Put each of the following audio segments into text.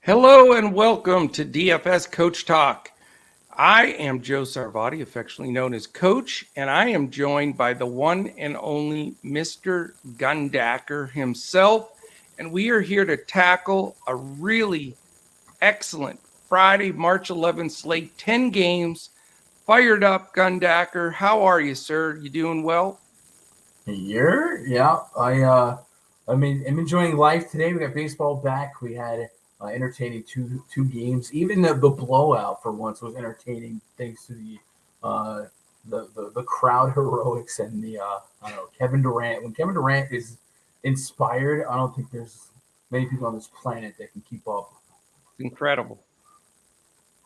Hello and welcome to DFS Coach Talk. I am Joe Sarvati, affectionately known as Coach, and I am joined by the one and only Mr. Gundacker himself. And we are here to tackle a really excellent Friday, March 11th slate, 10 games. Fired up, Gundacker. How are you, sir? You doing well? Yeah. I'm enjoying life today. We got baseball back. We had entertaining two games. Even the blowout for once was entertaining, thanks to the crowd heroics and the Kevin Durant. When Kevin Durant is inspired, I don't think there's many people on this planet that can keep up. Incredible.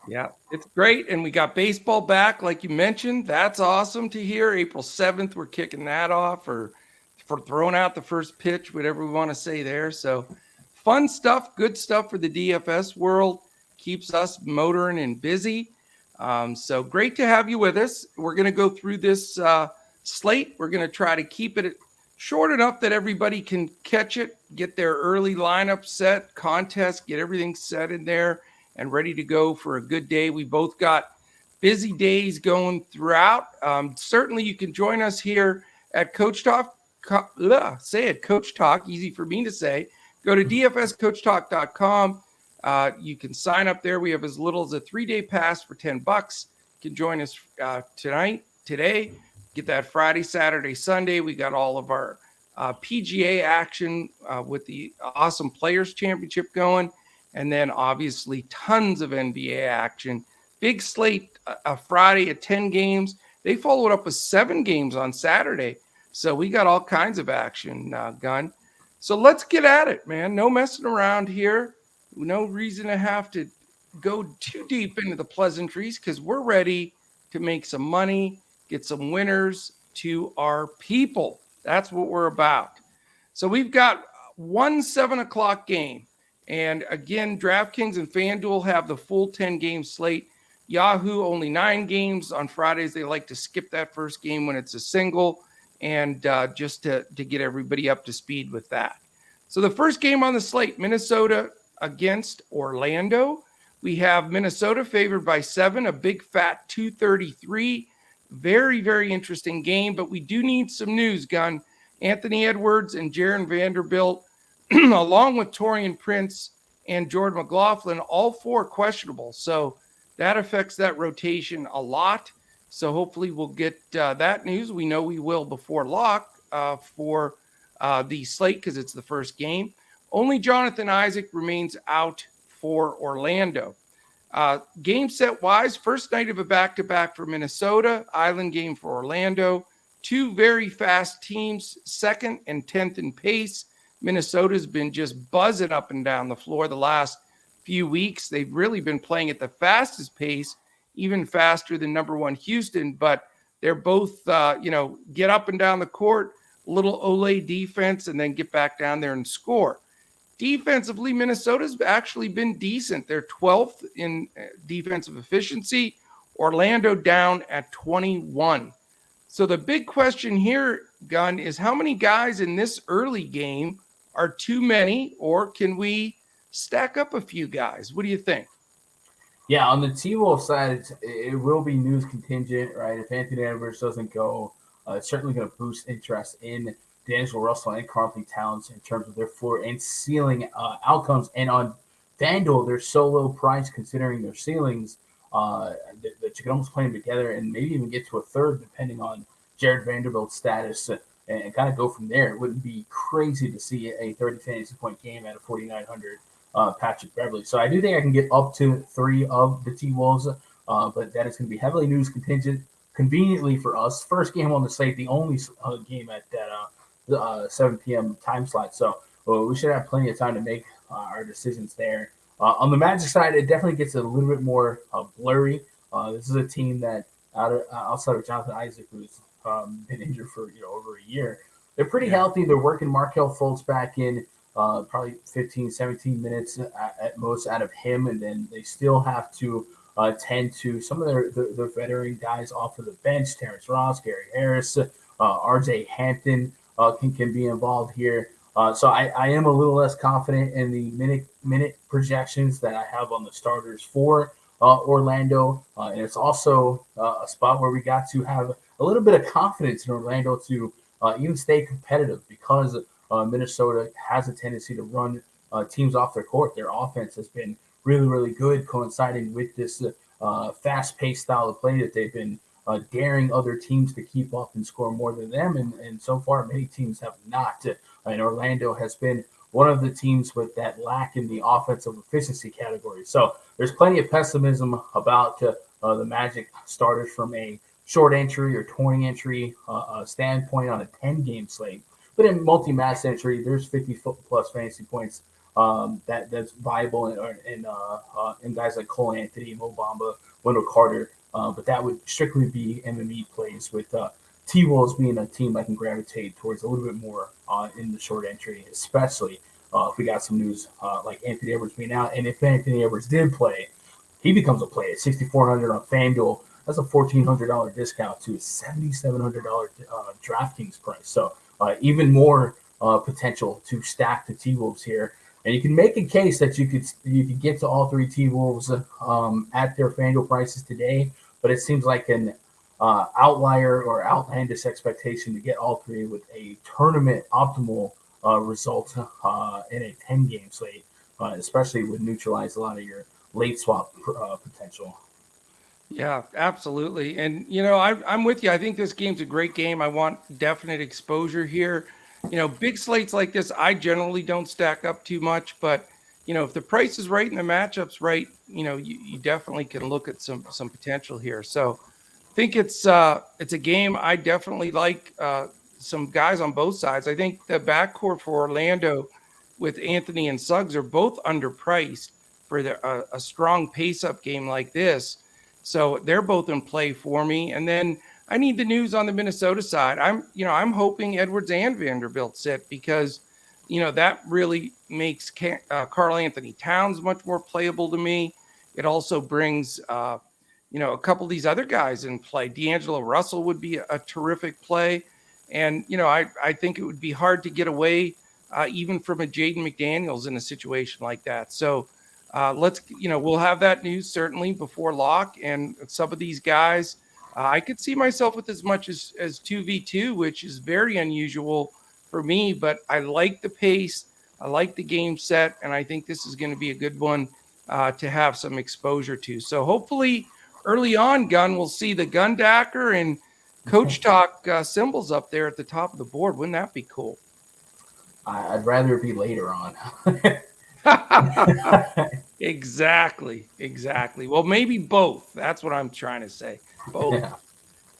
Yeah, it's great. And we got baseball back, like you mentioned. That's awesome to hear. April 7th, we're kicking that off, or for throwing out the first pitch, whatever we want to say there. So fun stuff, good stuff for the DFS world. Keeps us motoring and busy. So great to have you with us. We're going to go through this slate. We're going to try to keep it short enough that everybody can catch it, get their early lineup set, contest, get everything set in there and ready to go for a good day. We both got busy days going throughout. Certainly you can join us here at Coach Talk. Say it, Coach Talk, easy for me to say. Go to dfscoachtalk.com. You can sign up there. We have as little as a 3-day pass for $10. You can join us today. Get that Friday, Saturday, Sunday. We got all of our PGA action with the Awesome Players Championship going. And then obviously tons of NBA action. Big slate, a Friday at 10 games. They followed up with 7 games on Saturday. So we got all kinds of action, Gun. So let's get at it, man. No messing around here. No reason to have to go too deep into the pleasantries because we're ready to make some money, get some winners to our people. That's what we're about. So we've got one 7 o'clock game. And again, Draftkings and Fanduel have the full 10-game slate. Yahoo, only 9 games. On Fridays, they like to skip that first game when it's a single, and just to get everybody up to speed with that. So the first game on the slate, Minnesota against Orlando. We have Minnesota favored by 7, a big fat 233. Very, very interesting game, but we do need some news, Gun. Anthony Edwards and Jaron Vanderbilt, along with Taurean Prince and Jordan McLaughlin, all 4 questionable. So that affects that rotation a lot. So hopefully we'll get that news. We know we will before lock for the slate because it's the first game. Only Jonathan Isaac remains out for Orlando. Game set wise, first night of a back-to-back for Minnesota, island game for Orlando. 2 very fast teams, 2nd and 10th in pace. Minnesota's been just buzzing up and down the floor the last few weeks. They've really been playing at the fastest pace, even faster than number 1 Houston, but they're both, get up and down the court, little Olay defense, and then get back down there and score. Defensively, Minnesota's actually been decent. They're 12th in defensive efficiency. Orlando down at 21. So the big question here, Gun, is how many guys in this early game are too many, or can we stack up a few guys? What do you think? Yeah, on the T-Wolf side, it will be news contingent, right? If Anthony Edwards doesn't go, it's certainly going to boost interest in D'Angelo Russell and Karl-Anthony Towns in terms of their floor and ceiling outcomes. And on FanDuel, they're so low price considering their ceilings that you can almost play them together and maybe even get to a third depending on Jared Vanderbilt's status and kind of go from there. It wouldn't be crazy to see a 30 fantasy point game at a 4,900 Patrick Beverly. So I do think I can get up to 3 of the T-Wolves, but that is going to be heavily news contingent. Conveniently for us, first game on the slate, the only game at that 7 p.m. time slot. So we should have plenty of time to make our decisions there. On the Magic side, it definitely gets a little bit more blurry. This is a team that outside of Jonathan Isaac, who's been injured for over a year, they're pretty healthy. They're working Markelle Fultz back in probably 15, 17 minutes at most out of him, and then they still have to tend to some of their veteran guys off of the bench. Terrence Ross, Gary Harris, RJ Hampton can be involved here. So I am a little less confident in the minute projections that I have on the starters for Orlando. And it's also a spot where we got to have a little bit of confidence in Orlando to even stay competitive, because Minnesota has a tendency to run teams off their court. Their offense has been really, really good, coinciding with this fast-paced style of play that they've been daring other teams to keep up and score more than them. And so far, many teams have not. And Orlando has been one of the teams with that lack in the offensive efficiency category. So there's plenty of pessimism about the Magic starters from a short entry or 20 entry standpoint on a 10-game slate. But in multi-match entry, there's 50-plus fantasy points that's viable in guys like Cole Anthony, Mo Bamba, Wendell Carter. But that would strictly be MME plays, with T-Wolves being a team I can gravitate towards a little bit more in the short entry, especially if we got some news like Anthony Edwards being out. And if Anthony Edwards did play, he becomes a play at $6,400 on FanDuel. That's a $1,400 discount to a $7,700 DraftKings price. So even more potential to stack the T-Wolves here. And you can make a case that you could get to all three T-Wolves at their FanDuel prices today, but it seems like an outlier or outlandish expectation to get all three with a tournament optimal result in a 10-game slate, especially would neutralize a lot of your late swap potential. Yeah, absolutely. And, I'm with you. I think this game's a great game. I want definite exposure here. Big slates like this, I generally don't stack up too much, but, if the price is right and the matchup's right, you definitely can look at some potential here. So I think it's a game I definitely like some guys on both sides. I think the backcourt for Orlando with Anthony and Suggs are both underpriced for a strong pace-up game like this. So they're both in play for me. And then I need the news on the Minnesota side. I'm hoping Edwards and Vanderbilt sit, because, that really makes Karl Anthony Towns much more playable to me. It also brings, a couple of these other guys in play. D'Angelo Russell would be a terrific play. And, I think it would be hard to get away even from a Jaden McDaniels in a situation like that. So we'll have that news certainly before lock. And some of these guys, I could see myself with as much as 2v2, which is very unusual for me, but I like the pace. I like the game set, and I think this is going to be a good one to have some exposure to. So hopefully early on, Gun, we'll see the Gundacker and Coach Talk symbols up there at the top of the board. Wouldn't that be cool? I'd rather it be later on. Exactly. Well, maybe both. That's what I'm trying to say. Both. Yeah.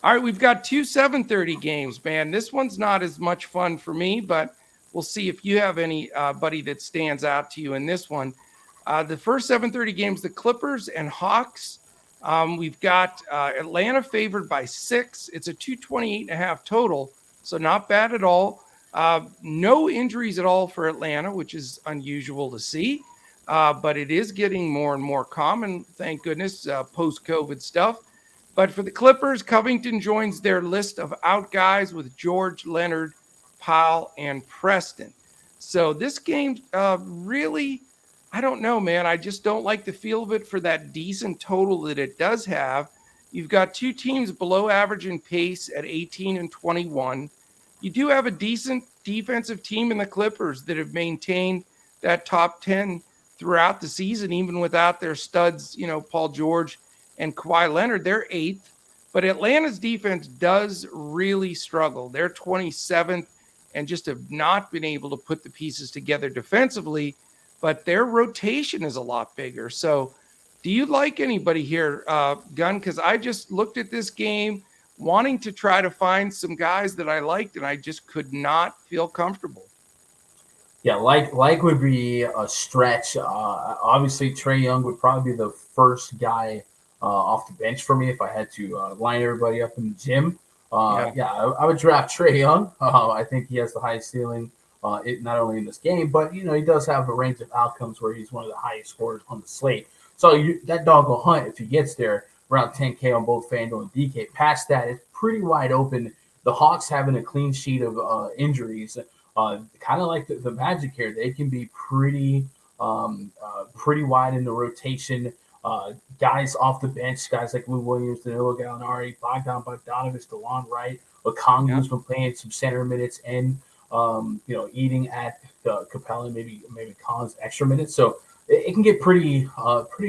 All right, we've got 2 7:30 games, man. This one's not as much fun for me, but we'll see if you have anybody that stands out to you in this one. The first 7:30 games, the Clippers and Hawks. We've got Atlanta favored by 6. It's a 228.5 total, so not bad at all. No injuries at all for Atlanta, which is unusual to see, but it is getting more and more common, thank goodness, post-COVID stuff. But for the Clippers, Covington joins their list of out guys with George, Leonard, Powell, and Preston. So this game really, I don't know, man. I just don't like the feel of it for that decent total that it does have. You've got two teams below average in pace at 18 and 21. You do have a decent defensive team in the Clippers that have maintained that top 10 throughout the season, even without their studs, Paul George and Kawhi Leonard. They're 8th, but Atlanta's defense does really struggle. They're 27th and just have not been able to put the pieces together defensively, but their rotation is a lot bigger. So do you like anybody here, Gunn? Because I just looked at this game wanting to try to find some guys that I liked, and I just could not feel comfortable. Yeah, like would be a stretch. Obviously, Trae Young would probably be the first guy off the bench for me if I had to line everybody up in the gym. I would draft Trae Young. I think he has the highest ceiling, not only in this game, but he does have a range of outcomes where he's one of the highest scorers on the slate. So that dog will hunt if he gets there, around 10K on both FanDuel and DK. Past that, it's pretty wide open. The Hawks having a clean sheet of injuries kind of like the Magic here. They can be pretty wide in the rotation. Guys off the bench, guys like Lou Williams, Danilo Gallinari, Bogdan Bogdanovic, DeLon Wright, Okongwu's been playing some center minutes and eating at Capella, maybe Collins extra minutes. So it can get pretty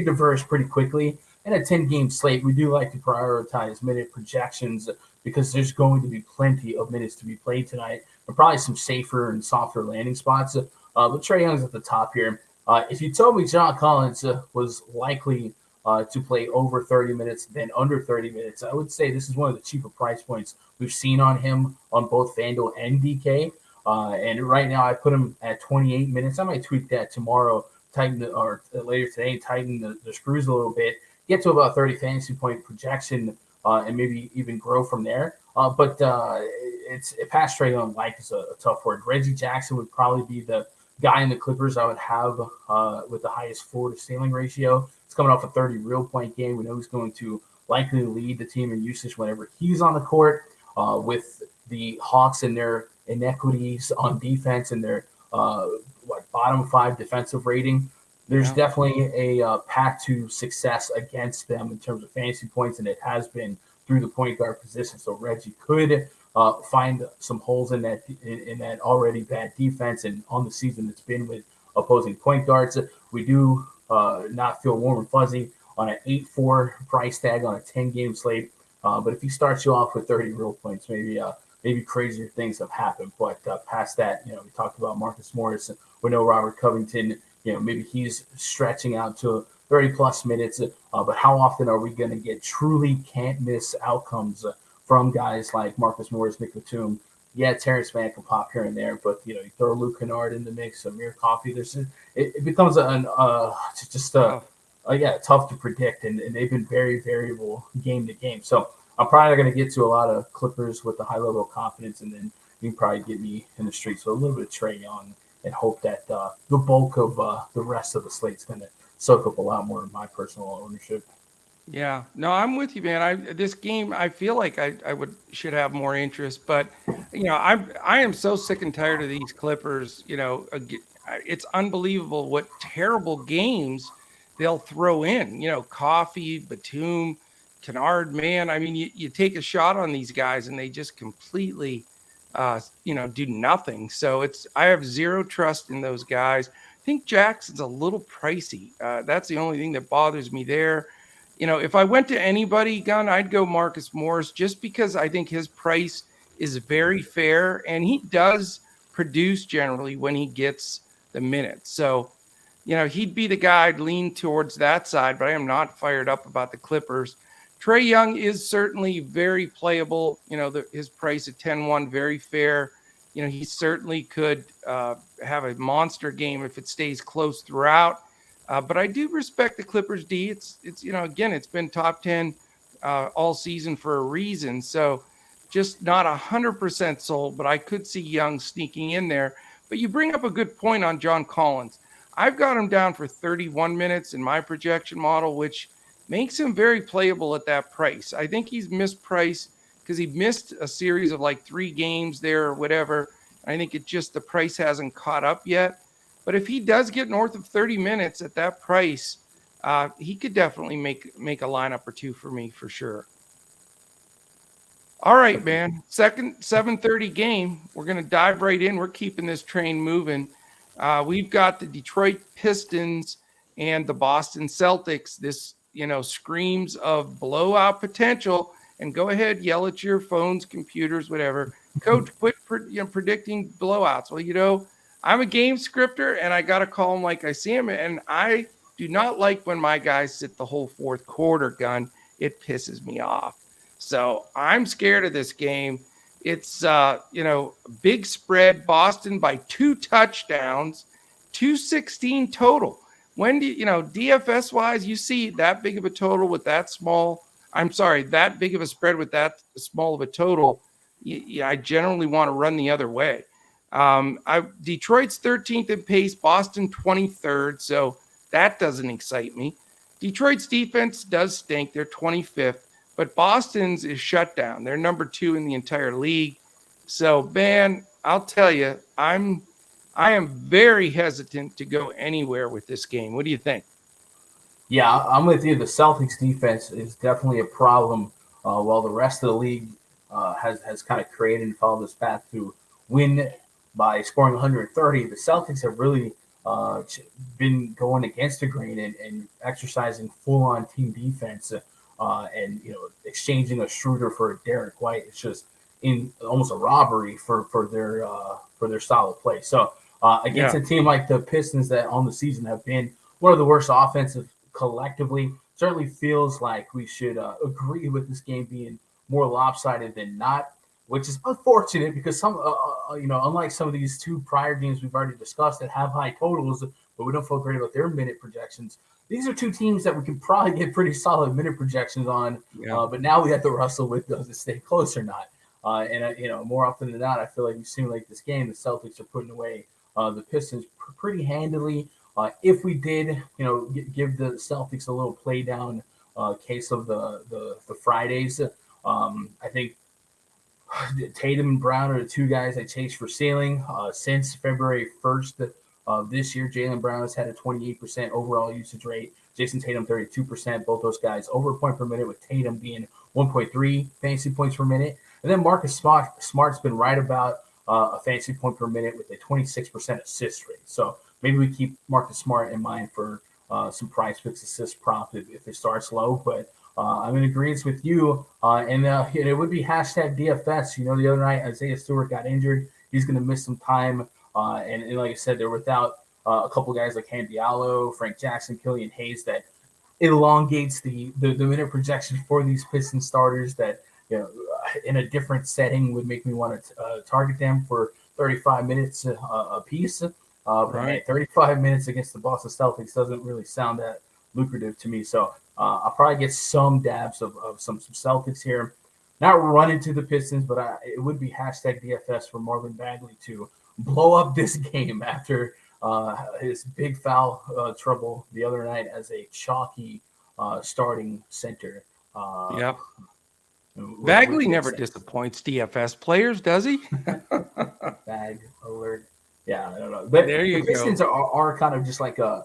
diverse pretty quickly. In a 10-game slate, we do like to prioritize minute projections because there's going to be plenty of minutes to be played tonight, and probably some safer and softer landing spots. But Trae Young's at the top here. If you told me John Collins was likely to play over 30 minutes than under 30 minutes, I would say this is one of the cheaper price points we've seen on him on both FanDuel and DK. And right now I put him at 28 minutes. I might tweak that tomorrow, or later today, tighten the screws a little bit, get to about 30 fantasy point projection, and maybe even grow from there. But it's past Trae Young like is a tough word. Reggie Jackson would probably be the guy in the Clippers I would have with the highest floor to ceiling ratio. It's coming off a 30 real point game. We know he's going to likely lead the team in usage whenever he's on the court. With the Hawks and their inequities on defense and their bottom 5 defensive rating, there's definitely a path to success against them in terms of fantasy points, and it has been through the point guard position. So Reggie could find some holes in that already bad defense, and on the season it's been with opposing point guards. We do not feel warm and fuzzy on an 8-4 price tag on a 10-game slate. But if he starts you off with 30 real points, maybe crazier things have happened. But past that, we talked about Marcus Morris. We know Robert Covington, maybe he's stretching out to 30-plus minutes. But how often are we going to get truly can't-miss outcomes from guys like Marcus Morris, Nick Batum? Yeah, Terrence Mann can pop here and there, but you throw Luke Kennard in the mix, Amir Coffey. It becomes tough to predict, and they've been very variable game to game. So I'm probably not going to get to a lot of Clippers with a high level of confidence, and then you can probably get me in the streets with a little bit of Trae Young and hope that the bulk of the rest of the slate's going to soak up a lot more of my personal ownership. Yeah, no, I'm with you, man. This game, I feel like I should have more interest, but I am so sick and tired of these Clippers. It's unbelievable what terrible games they'll throw in. Coffee, Batum, Kennard, man. I mean, you take a shot on these guys and they just completely, do nothing. So I have zero trust in those guys. I think Jackson's a little pricey. That's the only thing that bothers me there. If I went to anybody, Gun, I'd go Marcus Morris just because I think his price is very fair and he does produce generally when he gets the minutes. So, he'd be the guy I'd lean towards that side, but I am not fired up about the Clippers. Trae Young is certainly very playable. His price at 10-1, very fair. He certainly could have a monster game if it stays close throughout. But I do respect the Clippers D. It's again, it's been top 10 all season for a reason. So just not 100% sold, but I could see Young sneaking in there. But you bring up a good point on John Collins. I've got him down for 31 minutes in my projection model, which makes him very playable at that price. I think he's mispriced because he missed a series of like 3 games there or whatever. I think the price hasn't caught up yet. But if he does get north of 30 minutes at that price, he could definitely make a lineup or two for me for sure. All right, man. Second 7:30 game. We're going to dive right in. We're keeping this train moving. We've got the Detroit Pistons and the Boston Celtics. This, screams of blowout potential. And go ahead, yell at your phones, computers, whatever. Coach, quit predicting blowouts. Well, I'm a game scripter, and I got to call them like I see them. And I do not like when my guys sit the whole fourth quarter, Gun. It pisses me off. So I'm scared of this game. It's, big spread, Boston by 2 touchdowns, 216 total. When do DFS-wise, you see that big of a total with that big of a spread with that small of a total, I generally want to run the other way. Detroit's 13th in pace, Boston 23rd, so that doesn't excite me. Detroit's defense does stink. They're 25th, but Boston's is shut down. They're number 2 in the entire league. So, man, I'll tell you, I am very hesitant to go anywhere with this game. What do you think? Yeah, I'm with you. The Celtics defense is definitely a problem. While the rest of the league has kind of created and followed this path to win by scoring 130, the Celtics have really been going against the grain and exercising full-on team defense and exchanging a Schroeder for a Derek White. It's just in almost a robbery for their style of play. So against a team like the Pistons that on the season have been one of the worst offensive collectively, certainly feels like we should agree with this game being more lopsided than not, which is unfortunate because unlike some of these two prior games we've already discussed that have high totals, but we don't feel great about their minute projections. These are two teams that we can probably get pretty solid minute projections on, but now we have to wrestle with does it stay close or not. More often than not, I feel like we simulate this game. The Celtics are putting away the Pistons pretty handily. If we did, give the Celtics a little play down case of the Fridays, I think Tatum and Brown are the two guys I chase for ceiling. Since February 1st of this year, Jaylen Brown has had a 28% overall usage rate. Jason Tatum, 32%. Both those guys over a point per minute, with Tatum being 1.3 fantasy points per minute. And then Marcus Smart's been right about a fantasy point per minute with a 26% assist rate. So maybe we keep Marcus Smart in mind for some price fix assist prop if it starts low. But I'm in agreement with you. And it would be hashtag DFS. The other night, Isaiah Stewart got injured. He's going to miss some time. And like I said, they're without a couple guys like Ham Diallo, Frank Jackson, Killian Hayes that elongates the minute projection for these Pistons starters that, in a different setting would make me want to target them for 35 minutes a piece. Right. 35 minutes against the Boston Celtics doesn't really sound that lucrative to me. So I'll probably get some dabs of some Celtics here. Not running to the Pistons, but it would be hashtag DFS for Marvin Bagley to blow up this game after his big foul trouble the other night as a chalky starting center. Yep. Bagley never disappoints DFS players, does he? Bag alert. Yeah, I don't know. But there the Pistons are kind of just like a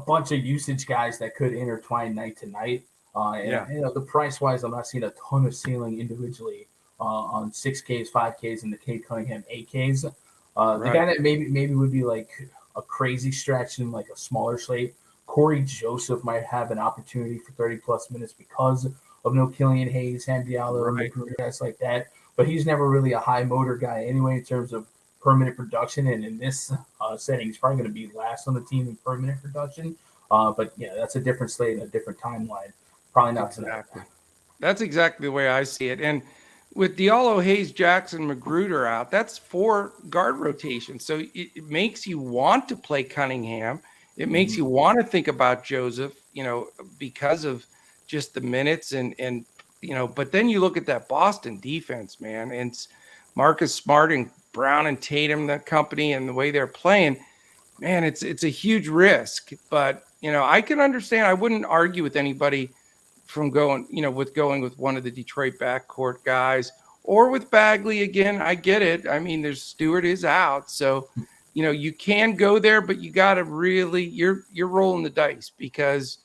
bunch of usage guys that could intertwine night to night. The price wise, I'm not seeing a ton of ceiling individually on 6Ks, 5Ks, and the Cade Cunningham 8Ks. The guy that maybe would be like a crazy stretch in like a smaller slate, Corey Joseph might have an opportunity for 30 plus minutes because of no Killian Hayes, Ham Diallo, guys like that. But he's never really a high motor guy anyway in terms of per minute production. And in this setting, he's probably going to be last on the team in per minute production. But yeah, that's a different slate and a different timeline. Probably not tonight. That's exactly the way I see it. And with Diallo, Hayes, Jackson, Magruder out, that's 4 guard rotations. So it makes you want to play Cunningham. It makes you want to think about Joseph, because of just the minutes and but then you look at that Boston defense, man, and it's Marcus Smart and Brown and Tatum, the company, and the way they're playing, man, it's a huge risk. But, I can understand. I wouldn't argue with anybody from going with one of the Detroit backcourt guys or with Bagley again. I get it. I mean, there's Stewart is out. So, you can go there, but you got to really, you're rolling the dice because,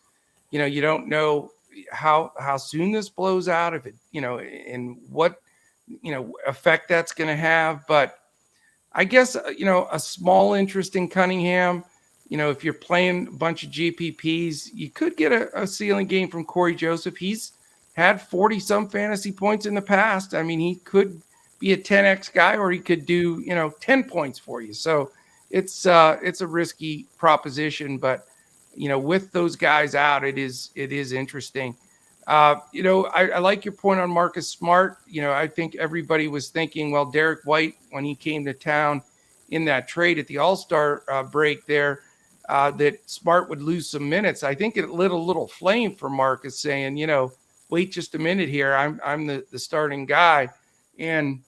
you don't know how soon this blows out, if it, and what, effect that's going to have. But I guess, a small interest in Cunningham, if you're playing a bunch of GPPs, you could get a ceiling game from Corey Joseph. He's had 40 some fantasy points in the past. I mean, he could be a 10X guy, or he could do, 10 points for you. So it's a risky proposition, but with those guys out, it is interesting. I like your point on Marcus Smart. I think everybody was thinking, well, Derek White, when he came to town in that trade at the All-Star break there, that Smart would lose some minutes. I think it lit a little flame for Marcus, saying, wait just a minute here. I'm the starting guy. And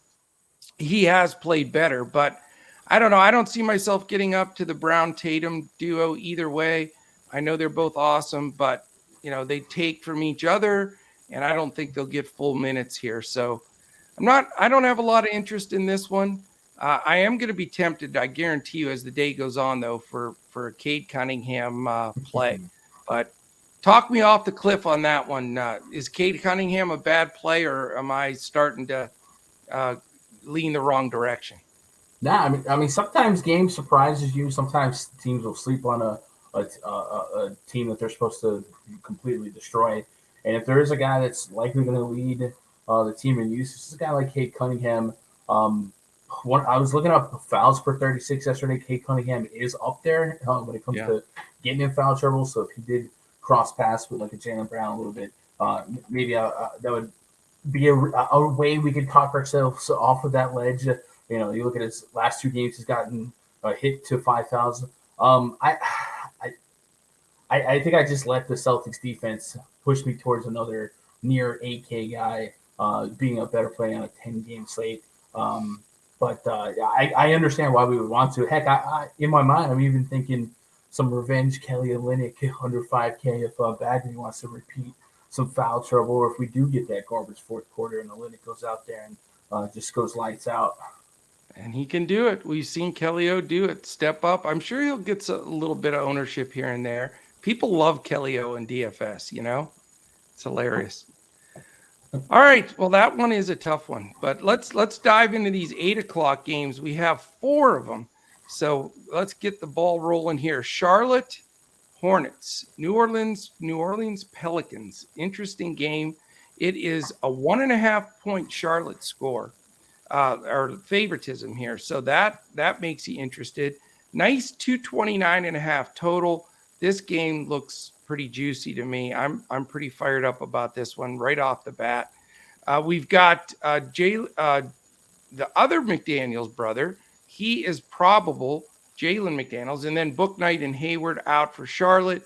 he has played better, but I don't know. I don't see myself getting up to the Brown Tatum duo either way. I know they're both awesome, but they take from each other, and I don't think they'll get full minutes here. So I don't have a lot of interest in this one. I am going to be tempted, I guarantee you, as the day goes on, though, for a Cade Cunningham play. But talk me off the cliff on that one. Is Cade Cunningham a bad play, or am I starting to lean the wrong direction? Nah, I mean, sometimes game surprises you. Sometimes teams will sleep on a team that they're supposed to completely destroy. And if there is a guy that's likely going to lead the team in use, this is a guy like Cade Cunningham. I was looking up fouls per 36 yesterday. Cade Cunningham is up there when it comes to getting in foul trouble. So if he did cross pass with like a Jaylen Brown a little bit, maybe that would be a way we could talk ourselves off of that ledge. You look at his last 2 games, he's gotten a hit to 5,000. I think I just let the Celtics defense push me towards another near 8K guy being a better play on a 10-game slate. But I understand why we would want to. Heck, I in my mind, I'm even thinking some revenge Kelly Olynyk under 5K if Bagley wants to repeat some foul trouble, or if we do get that garbage fourth quarter and Olynyk goes out there and just goes lights out. And he can do it. We've seen Kelly O do it, step up. I'm sure he'll get a little bit of ownership here and there. People love Kelly O in DFS, It's hilarious. All right. Well, that one is a tough one, but let's dive into these 8:00 games. We have 4 of them. So let's get the ball rolling here. Charlotte Hornets, New Orleans Pelicans. Interesting game. It is a 1.5-point Charlotte score. Or favoritism here. So that makes you interested. Nice 229.5 total. This game looks pretty juicy to me. I'm pretty fired up about this one right off the bat. We've got the other McDaniels brother. He is probable, Jalen McDaniels, and then Bouknight and Hayward out for Charlotte.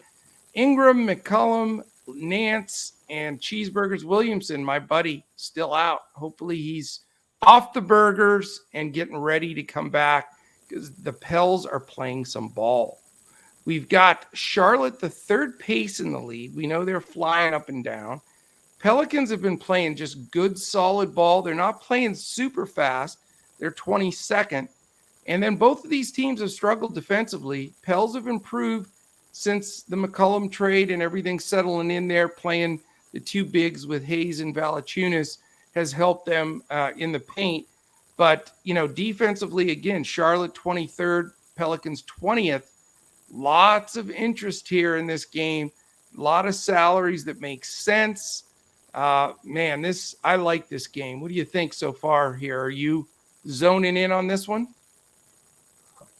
Ingram, McCollum, Nance, and Cheeseburgers. Williamson, my buddy, still out. Hopefully he's off the burgers and getting ready to come back because the Pels are playing some ball. We've got Charlotte, the third pace in the lead. We know they're flying up and down. Pelicans have been playing just good, solid ball. They're not playing super fast. They're 22nd. And then both of these teams have struggled defensively. Pels have improved since the McCollum trade and everything settling in there, playing the 2 bigs with Hayes and Valanciunas has helped them in the paint. But, defensively, again, Charlotte 23rd, Pelicans 20th. Lots of interest here in this game. A lot of salaries that make sense. I like this game. What do you think so far here? Are you zoning in on this one?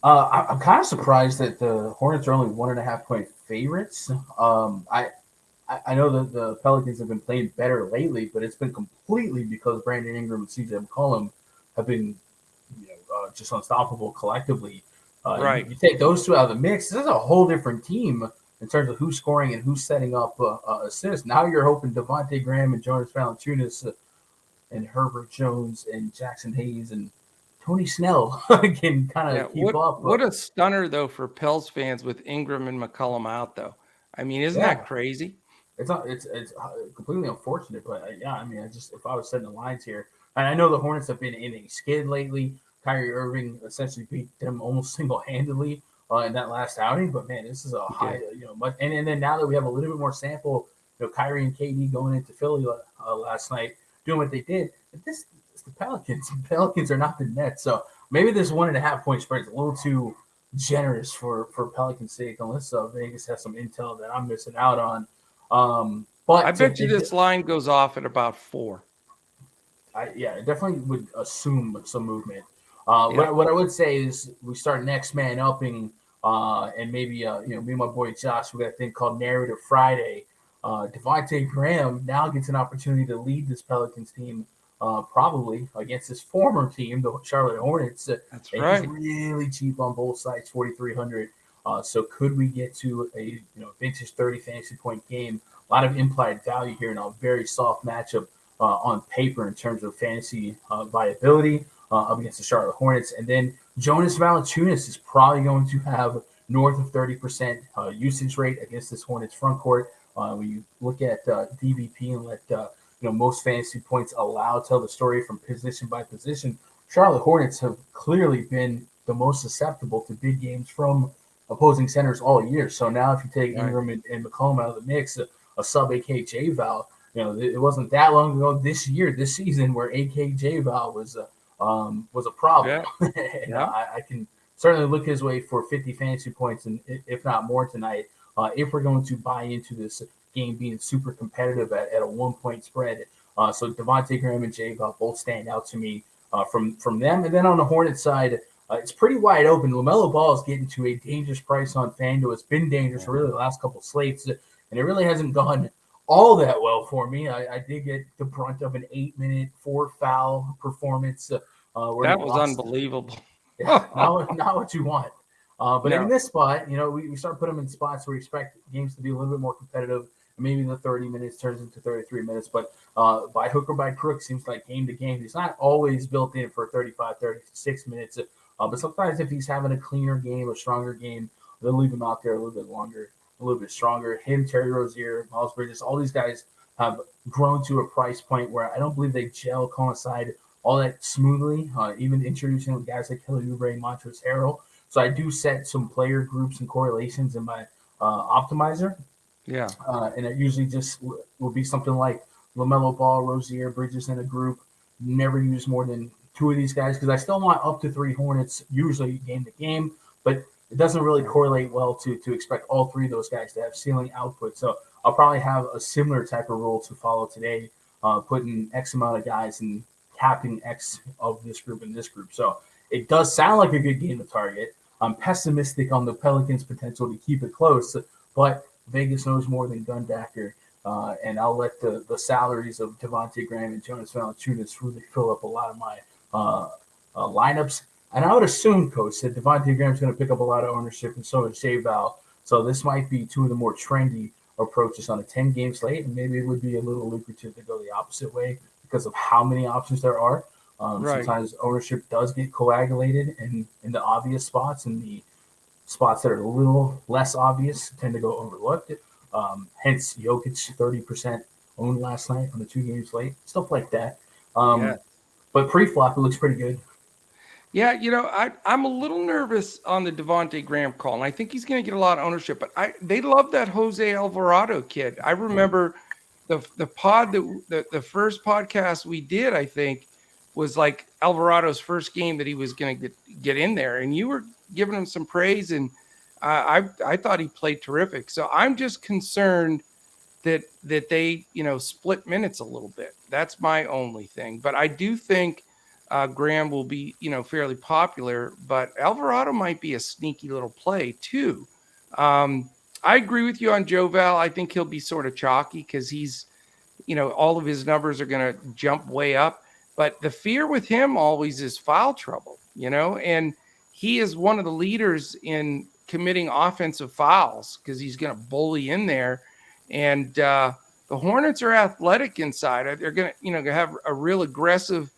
I'm kind of surprised that the Hornets are only 1.5-point favorites. I know that the Pelicans have been playing better lately, but it's been completely because Brandon Ingram and CJ McCollum have been just unstoppable collectively. Right. You take those 2 out of the mix, this is a whole different team in terms of who's scoring and who's setting up assists. Now you're hoping Devontae Graham and Jonas Valanciunas and Herbert Jones and Jackson Hayes and Tony Snell can kind of keep up. What a stunner, though, for Pels fans with Ingram and McCollum out, though. I mean, isn't that crazy? It's completely unfortunate, but if I was setting the lines here, and I know the Hornets have been in a skid lately. Kyrie Irving essentially beat them almost single-handedly in that last outing, but man, this is a high, and then now that we have a little bit more sample, Kyrie and KD going into Philly last night doing what they did, but this is the Pelicans. The Pelicans are not the Nets, so maybe this 1.5-point spread is a little too generous for Pelicans' sake, unless Vegas has some intel that I'm missing out on. But I bet you this line goes off at about 4. I definitely would assume some movement. What I would say is we start next man upping, and maybe me and my boy Josh, we got a thing called Narrative Friday. Devontae Graham now gets an opportunity to lead this Pelicans team, probably against his former team, the Charlotte Hornets. That's right. He's really cheap on both sides, 4,300. So could we get to a vintage 30 fantasy point game? A lot of implied value here in a very soft matchup on paper in terms of fantasy viability up against the Charlotte Hornets. And then Jonas Valanciunas is probably going to have north of 30% usage rate against this Hornets front court. When you look at DBP and let most fantasy points allowed tell the story from position by position, Charlotte Hornets have clearly been the most susceptible to big games from opposing centers all year. So now if you take Ingram and McCollum out of the mix, a sub AKJ Val, it wasn't that long ago this season where AKJ Val was a problem. Yeah. I can certainly look his way for 50 fantasy points, and if not more tonight, if we're going to buy into this game being super competitive at a 1-point spread. So Devontae Graham and J Val both stand out to me from them. And then on the Hornets side, it's pretty wide open. LaMelo Ball is getting to a dangerous price on FanDuel. It's been dangerous for really the last couple of slates, and it really hasn't gone all that well for me. I did get the brunt of an 8-minute 4-foul performance. Where that was unbelievable. Yeah, not what you want. But in this spot, we start putting them in spots where we expect games to be a little bit more competitive. Maybe the 30 minutes turns into 33 minutes, but by hook or by crook, seems like game to game, he's not always built in for 35, 36 minutes. But sometimes if he's having a cleaner game, a stronger game, they'll leave him out there a little bit longer, a little bit stronger. Him, Terry Rozier, Miles Bridges, all these guys have grown to a price point where I don't believe they coincide all that smoothly, even introducing guys like Kelly Oubre and Montrezl Harrell. So I do set some player groups and correlations in my optimizer. Yeah. And it usually just will be something like LaMelo Ball, Rozier, Bridges in a group. Never use more than 2 of these guys because I still want up to 3 Hornets, usually game to game, but it doesn't really correlate well to expect all 3 of those guys to have ceiling output. So I'll probably have a similar type of rule to follow today, putting X amount of guys and capping X of this group and this group. So it does sound like a good game to target. I'm pessimistic on the Pelicans' potential to keep it close, but Vegas knows more than Gundacker, and I'll let the salaries of Devontae Graham and Jonas Valanciunas really fill up a lot of my lineups. And I would assume, Coach, that Devontae Graham's going to pick up a lot of ownership, and so is Shea Val. So this might be 2 of the more trendy approaches on a 10-game slate, and maybe it would be a little lucrative to go the opposite way because of how many options there are. Sometimes ownership does get coagulated in the obvious spots, and the spots that are a little less obvious tend to go overlooked. Hence, Jokic 30% owned last night on the 2-game slate, stuff like that. But pre-flop, it looks pretty good. Yeah, I'm a little nervous on the Devontae Graham call, and I think he's going to get a lot of ownership. But they love that Jose Alvarado kid. I remember the the first podcast we did, I think, was like Alvarado's first game that he was going to get in there, and you were giving him some praise, and I thought he played terrific. So I'm just concerned that they split minutes a little bit. That's my only thing. But I do think Graham will be fairly popular, but Alvarado might be a sneaky little play too. I agree with you on Joe Val. I think he'll be sort of chalky because he's all of his numbers are going to jump way up. But the fear with him always is foul trouble, and he is one of the leaders in committing offensive fouls because he's going to bully in there. And the Hornets are athletic inside. They're going to have a real aggressive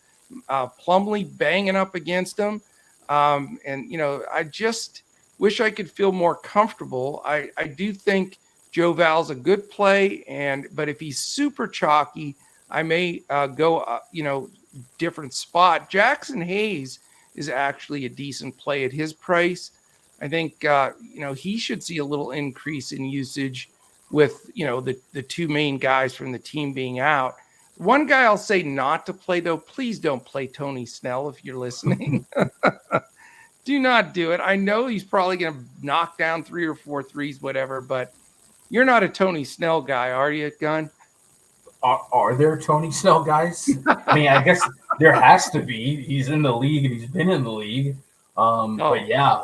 Plumlee banging up against them. I just wish I could feel more comfortable. I do think Joe Val's a good play, but if he's super chalky, I may go, different spot. Jackson Hayes is actually a decent play at his price. I think, he should see a little increase in usage with, the 2 main guys from the team being out. One guy I'll say not to play, though, please don't play Tony Snell if you're listening. Do not do it. I know he's probably going to knock down 3 or 4 threes, whatever, but you're not a Tony Snell guy, are you, Gun? Are there Tony Snell guys? I mean, I guess there has to be. He's in the league and he's been in the league. But yeah,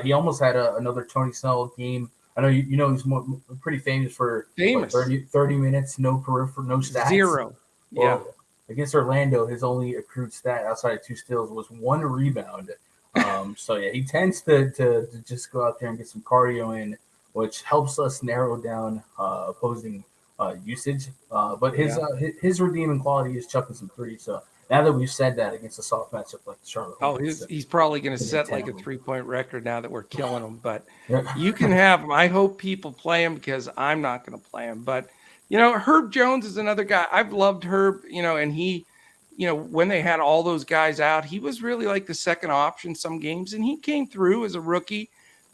he almost had another Tony Snell game. I know he's pretty famous for 30 minutes, no peripheral, no stats. 0. Well, yeah. Against Orlando, his only accrued stat outside of 2 steals was 1 rebound. So yeah, he tends to just go out there and get some cardio in, which helps us narrow down opposing usage. But his redeeming quality is chucking some threes. So now that we've said that against a soft matchup like the Charlotte Hornets, he's probably going to set like a 3-point record now that we're killing him. But you can have him. I hope people play him because I'm not going to play him. But Herb Jones is another guy. I've loved Herb. And he when they had all those guys out, he was really like the second option some games, and he came through as a rookie.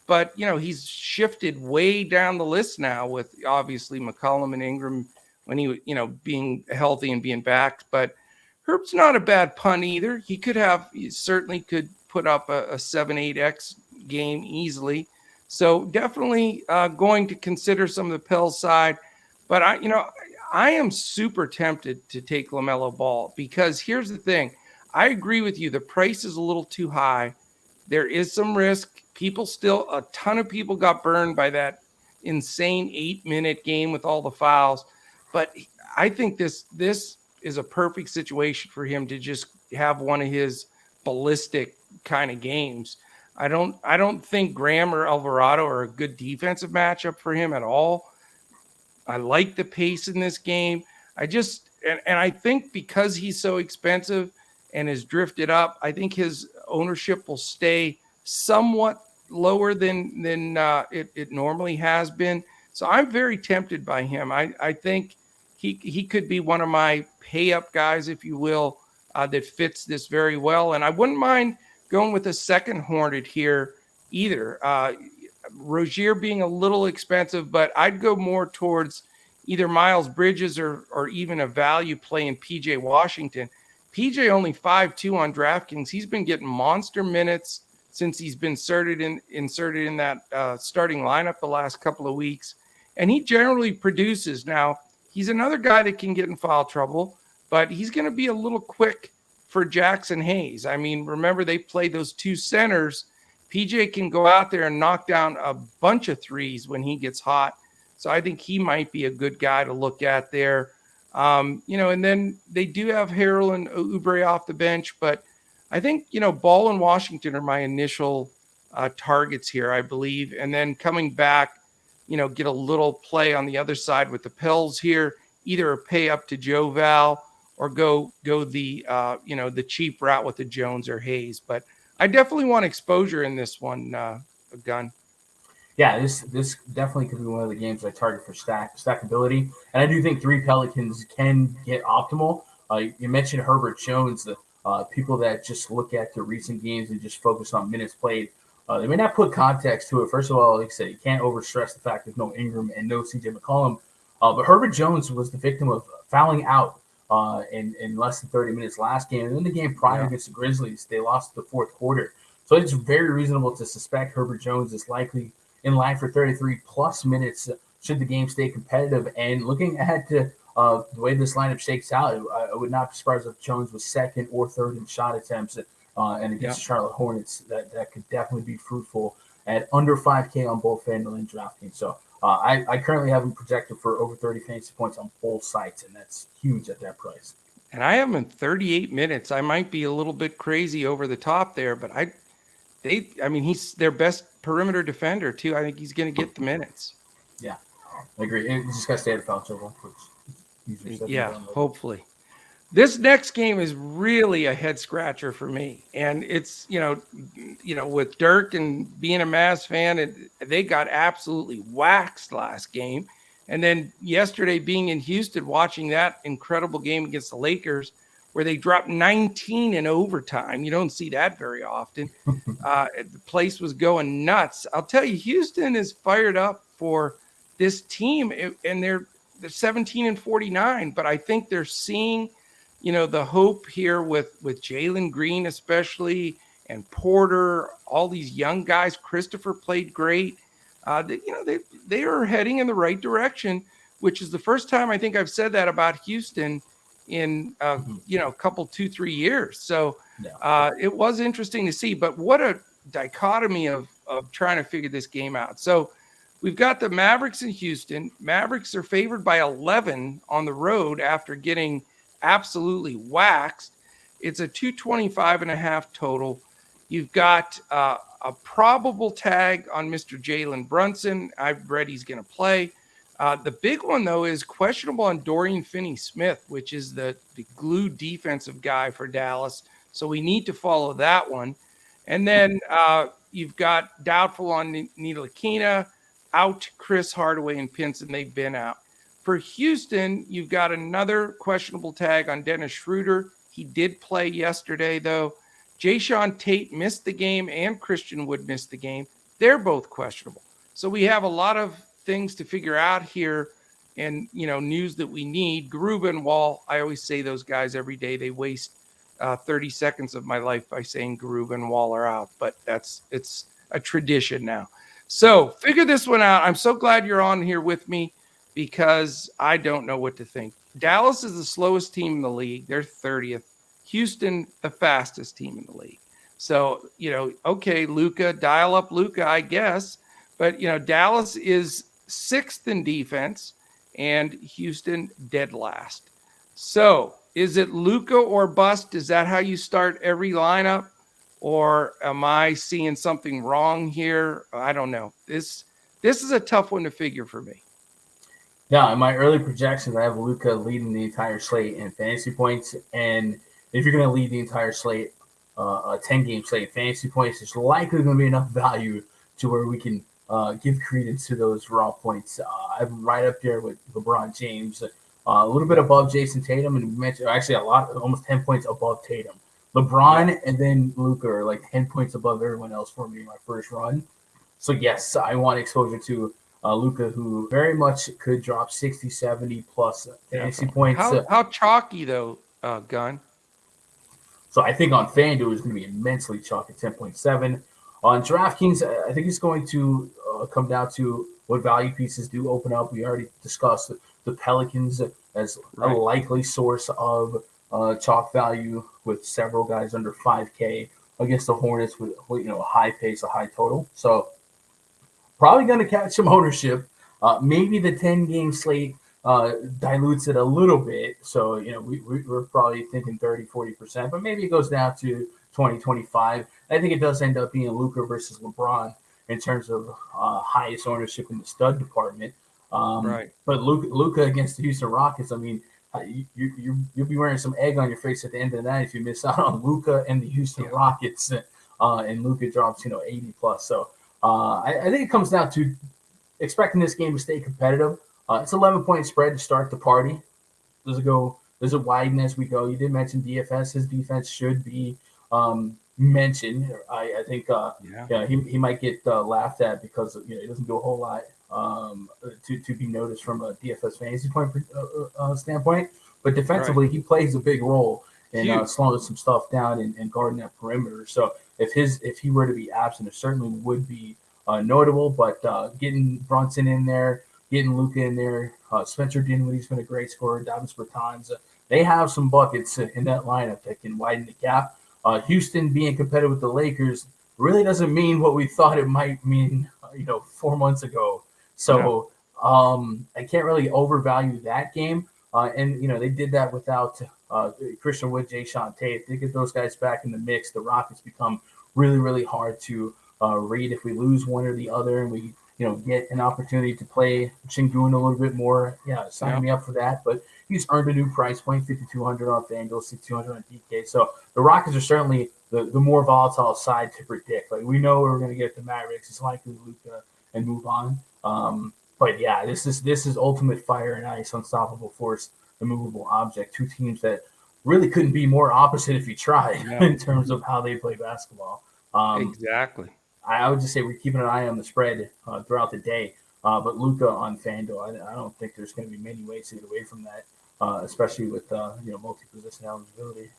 But, he's shifted way down the list now with obviously McCollum and Ingram when he, being healthy and being back. But Herb's not a bad punt either. He certainly could put up a 7-8x game easily. So definitely going to consider some of the Pels side. But I am super tempted to take LaMelo Ball because here's the thing. I agree with you. The price is a little too high. There is some risk. A ton of people got burned by that insane 8-minute game with all the fouls. But I think this is a perfect situation for him to just have one of his ballistic kind of games. I don't think Graham or Alvarado are a good defensive matchup for him at all. I like the pace in this game. I think because he's so expensive and has drifted up, I think his ownership will stay somewhat lower than it normally has been. So I'm very tempted by him. I think he could be one of my pay up guys, if you will, that fits this very well. And I wouldn't mind going with a second Hornet here either. Rozier being a little expensive, but I'd go more towards either Miles Bridges or even a value play in PJ Washington. PJ only 5'2" on DraftKings. He's been getting monster minutes since he's been inserted in that starting lineup the last couple of weeks. And he generally produces. Now, he's another guy that can get in foul trouble, but he's going to be a little quick for Jackson Hayes. I mean, remember they play those two centers. PJ can go out there and knock down a bunch of threes when he gets hot. So I think he might be a good guy to look at there. And then they do have Harrell and Oubre off the bench, but I think, Ball and Washington are my initial targets here, I believe. And then coming back, get a little play on the other side with the Pels here, either a pay up to Joe Val or go the cheap route with the Jones or Hayes. But I definitely want exposure in this one, Gun. Yeah, this definitely could be one of the games I target for stackability. And I do think 3 Pelicans can get optimal. You mentioned Herbert Jones, the people that just look at the recent games and just focus on minutes played. They may not put context to it. First of all, like I said, you can't overstress the fact there's no Ingram and no CJ McCollum. But Herbert Jones was the victim of fouling out in less than 30 minutes last game. And then the game prior against the Grizzlies, they lost the fourth quarter. So it's very reasonable to suspect Herbert Jones is likely in line for 33-plus minutes should the game stay competitive. And looking ahead to the way this lineup shakes out, I would not be surprised if Jones was second or third in shot attempts. And against the Charlotte Hornets, that could definitely be fruitful at under 5K on both FanDuel and DraftKings. So I currently have him projected for over 30 fantasy points on both sites, and that's huge at that price. And I have him in 38 minutes. I might be a little bit crazy over the top there, but he's their best perimeter defender too. I think he's going to get the minutes. Yeah, I agree. And he's just got to stay out of foul trouble. Yeah, hopefully. This next game is really a head scratcher for me, and it's with Dirk and being a Mavs fan, they got absolutely waxed last game, and then yesterday being in Houston watching that incredible game against the Lakers where they dropped 19 in overtime. You don't see that very often. The place was going nuts. I'll tell you, Houston is fired up for this team, and they're 17-49, but I think they're seeing the hope here with Jalen Green, especially, and Porter, all these young guys. Christopher played great. They are heading in the right direction, which is the first time I think I've said that about Houston in a couple 2-3 years. So it was interesting to see, but what a dichotomy of trying to figure this game out. So we've got the Mavericks in Houston. Mavericks are favored by 11 on the road after getting absolutely waxed. It's a 225.5 total. You've got a probable tag on Mr. Jalen Brunson. I've read he's going to play. The big one, though, is questionable on Dorian Finney-Smith, which is the glue defensive guy for Dallas. So we need to follow that one. And then you've got doubtful on Ntilikina, out Chris Hardaway and Pinson. They've been out. For Houston, you've got another questionable tag on Dennis Schroeder. He did play yesterday, though. Jayshawn Tate missed the game and Christian Wood missed the game. They're both questionable. So we have a lot of things to figure out here and, news that we need. Garuba and Wall, I always say those guys every day. They waste 30 seconds of my life by saying Garuba and Wall are out, but it's a tradition now. So figure this one out. I'm so glad you're on here with me because I don't know what to think. Dallas is the slowest team in the league. They're 30th. Houston, the fastest team in the league. So, okay, Luka, dial up Luka, I guess. But, Dallas is 6th in defense and Houston dead last. So is it Luka or bust? Is that how you start every lineup? Or am I seeing something wrong here? I don't know. This is a tough one to figure for me. Now, in my early projections, I have Luka leading the entire slate in fantasy points. And if you're going to lead the entire slate, a 10-game slate in fantasy points, there's likely going to be enough value to where we can give credence to those raw points. I'm right up there with LeBron James, a little bit above Jason Tatum, and we mentioned actually almost 10 points above Tatum. LeBron and then Luka are like 10 points above everyone else for me in my first run. So, yes, I want exposure to Luka, who very much could drop 60, 70 plus fantasy points. How chalky, though, Gun? So I think on FanDuel it's going to be immensely chalky, 10.7. On DraftKings, I think it's going to come down to what value pieces do open up. We already discussed the Pelicans as a likely source of chalk value with several guys under 5K against the Hornets with a high pace, a high total. So probably going to catch some ownership. Maybe the 10-game slate dilutes it a little bit. So, we're probably thinking 30, 40%, but maybe it goes down to 20, 25. I think it does end up being Luka versus LeBron in terms of highest ownership in the stud department. But Luka against the Houston Rockets, I mean, you'll be wearing some egg on your face at the end of the night if you miss out on Luka and the Houston Rockets, and Luka drops 80 plus. So I think it comes down to expecting this game to stay competitive. It's 11-point spread to start the party. Does it widen as we go? You did mention DFS. His defense should be mentioned. I think he might get laughed at because he doesn't do a whole lot to be noticed from a DFS fantasy point standpoint. But defensively, he plays a big role in slowing some stuff down and guarding that perimeter. So if he were to be absent, it certainly would be notable. But getting Brunson in there, getting Luka in there, Spencer Dinwiddie's been a great scorer, Davis Bertans. They have some buckets in that lineup that can widen the gap. Houston being competitive with the Lakers really doesn't mean what we thought it might mean, 4 months ago. So I can't really overvalue that game. And they did that without Christian Wood, Jayshawn Tate. If they get those guys back in the mix, the Rockets become really, really hard to read. If we lose one or the other and we get an opportunity to play Şengün a little bit more, sign me up for that. But he's earned a new price point, 5,200 on FanDuel, 6,200 on DK. So the Rockets are certainly the more volatile side to predict. Like, we know we're going to get the Mavericks. It's likely Luka and move on. But yeah, this is ultimate fire and ice, unstoppable force, immovable object. Two teams that really couldn't be more opposite if you tried in terms of how they play basketball. Exactly. I would just say we're keeping an eye on the spread throughout the day. But Luka on FanDuel, I don't think there's going to be many ways to get away from that, especially with multi-position eligibility.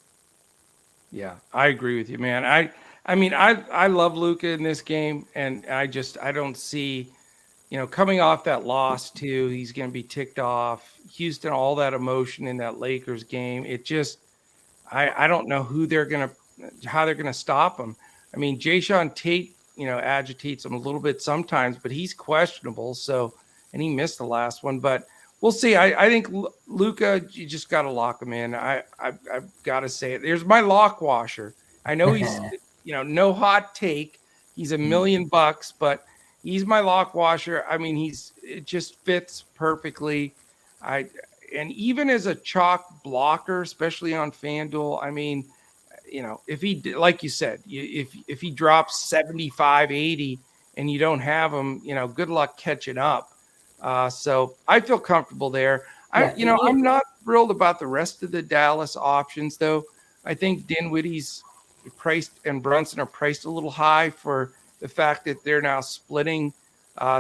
Yeah, I agree with you, man. I love Luka in this game, and I don't see, coming off that loss too, he's going to be ticked off. Houston, all that emotion in that Lakers game. It just, I don't know how they're gonna stop him. I mean, Jayshawn Tate, agitates him a little bit sometimes, but he's questionable. So, and he missed the last one, but we'll see. I think Luka, you just got to lock him in. I've got to say it. There's my lock washer. I know he's, no hot take. He's $1 million, but he's my lock washer. I mean, it just fits perfectly. And even as a chalk blocker, especially on FanDuel, I mean, if he, like you said, if he drops 75, 80 and you don't have him, good luck catching up. So I feel comfortable there. I'm not thrilled about the rest of the Dallas options though. I think Dinwiddie's priced and Brunson are priced a little high for the fact that they're now splitting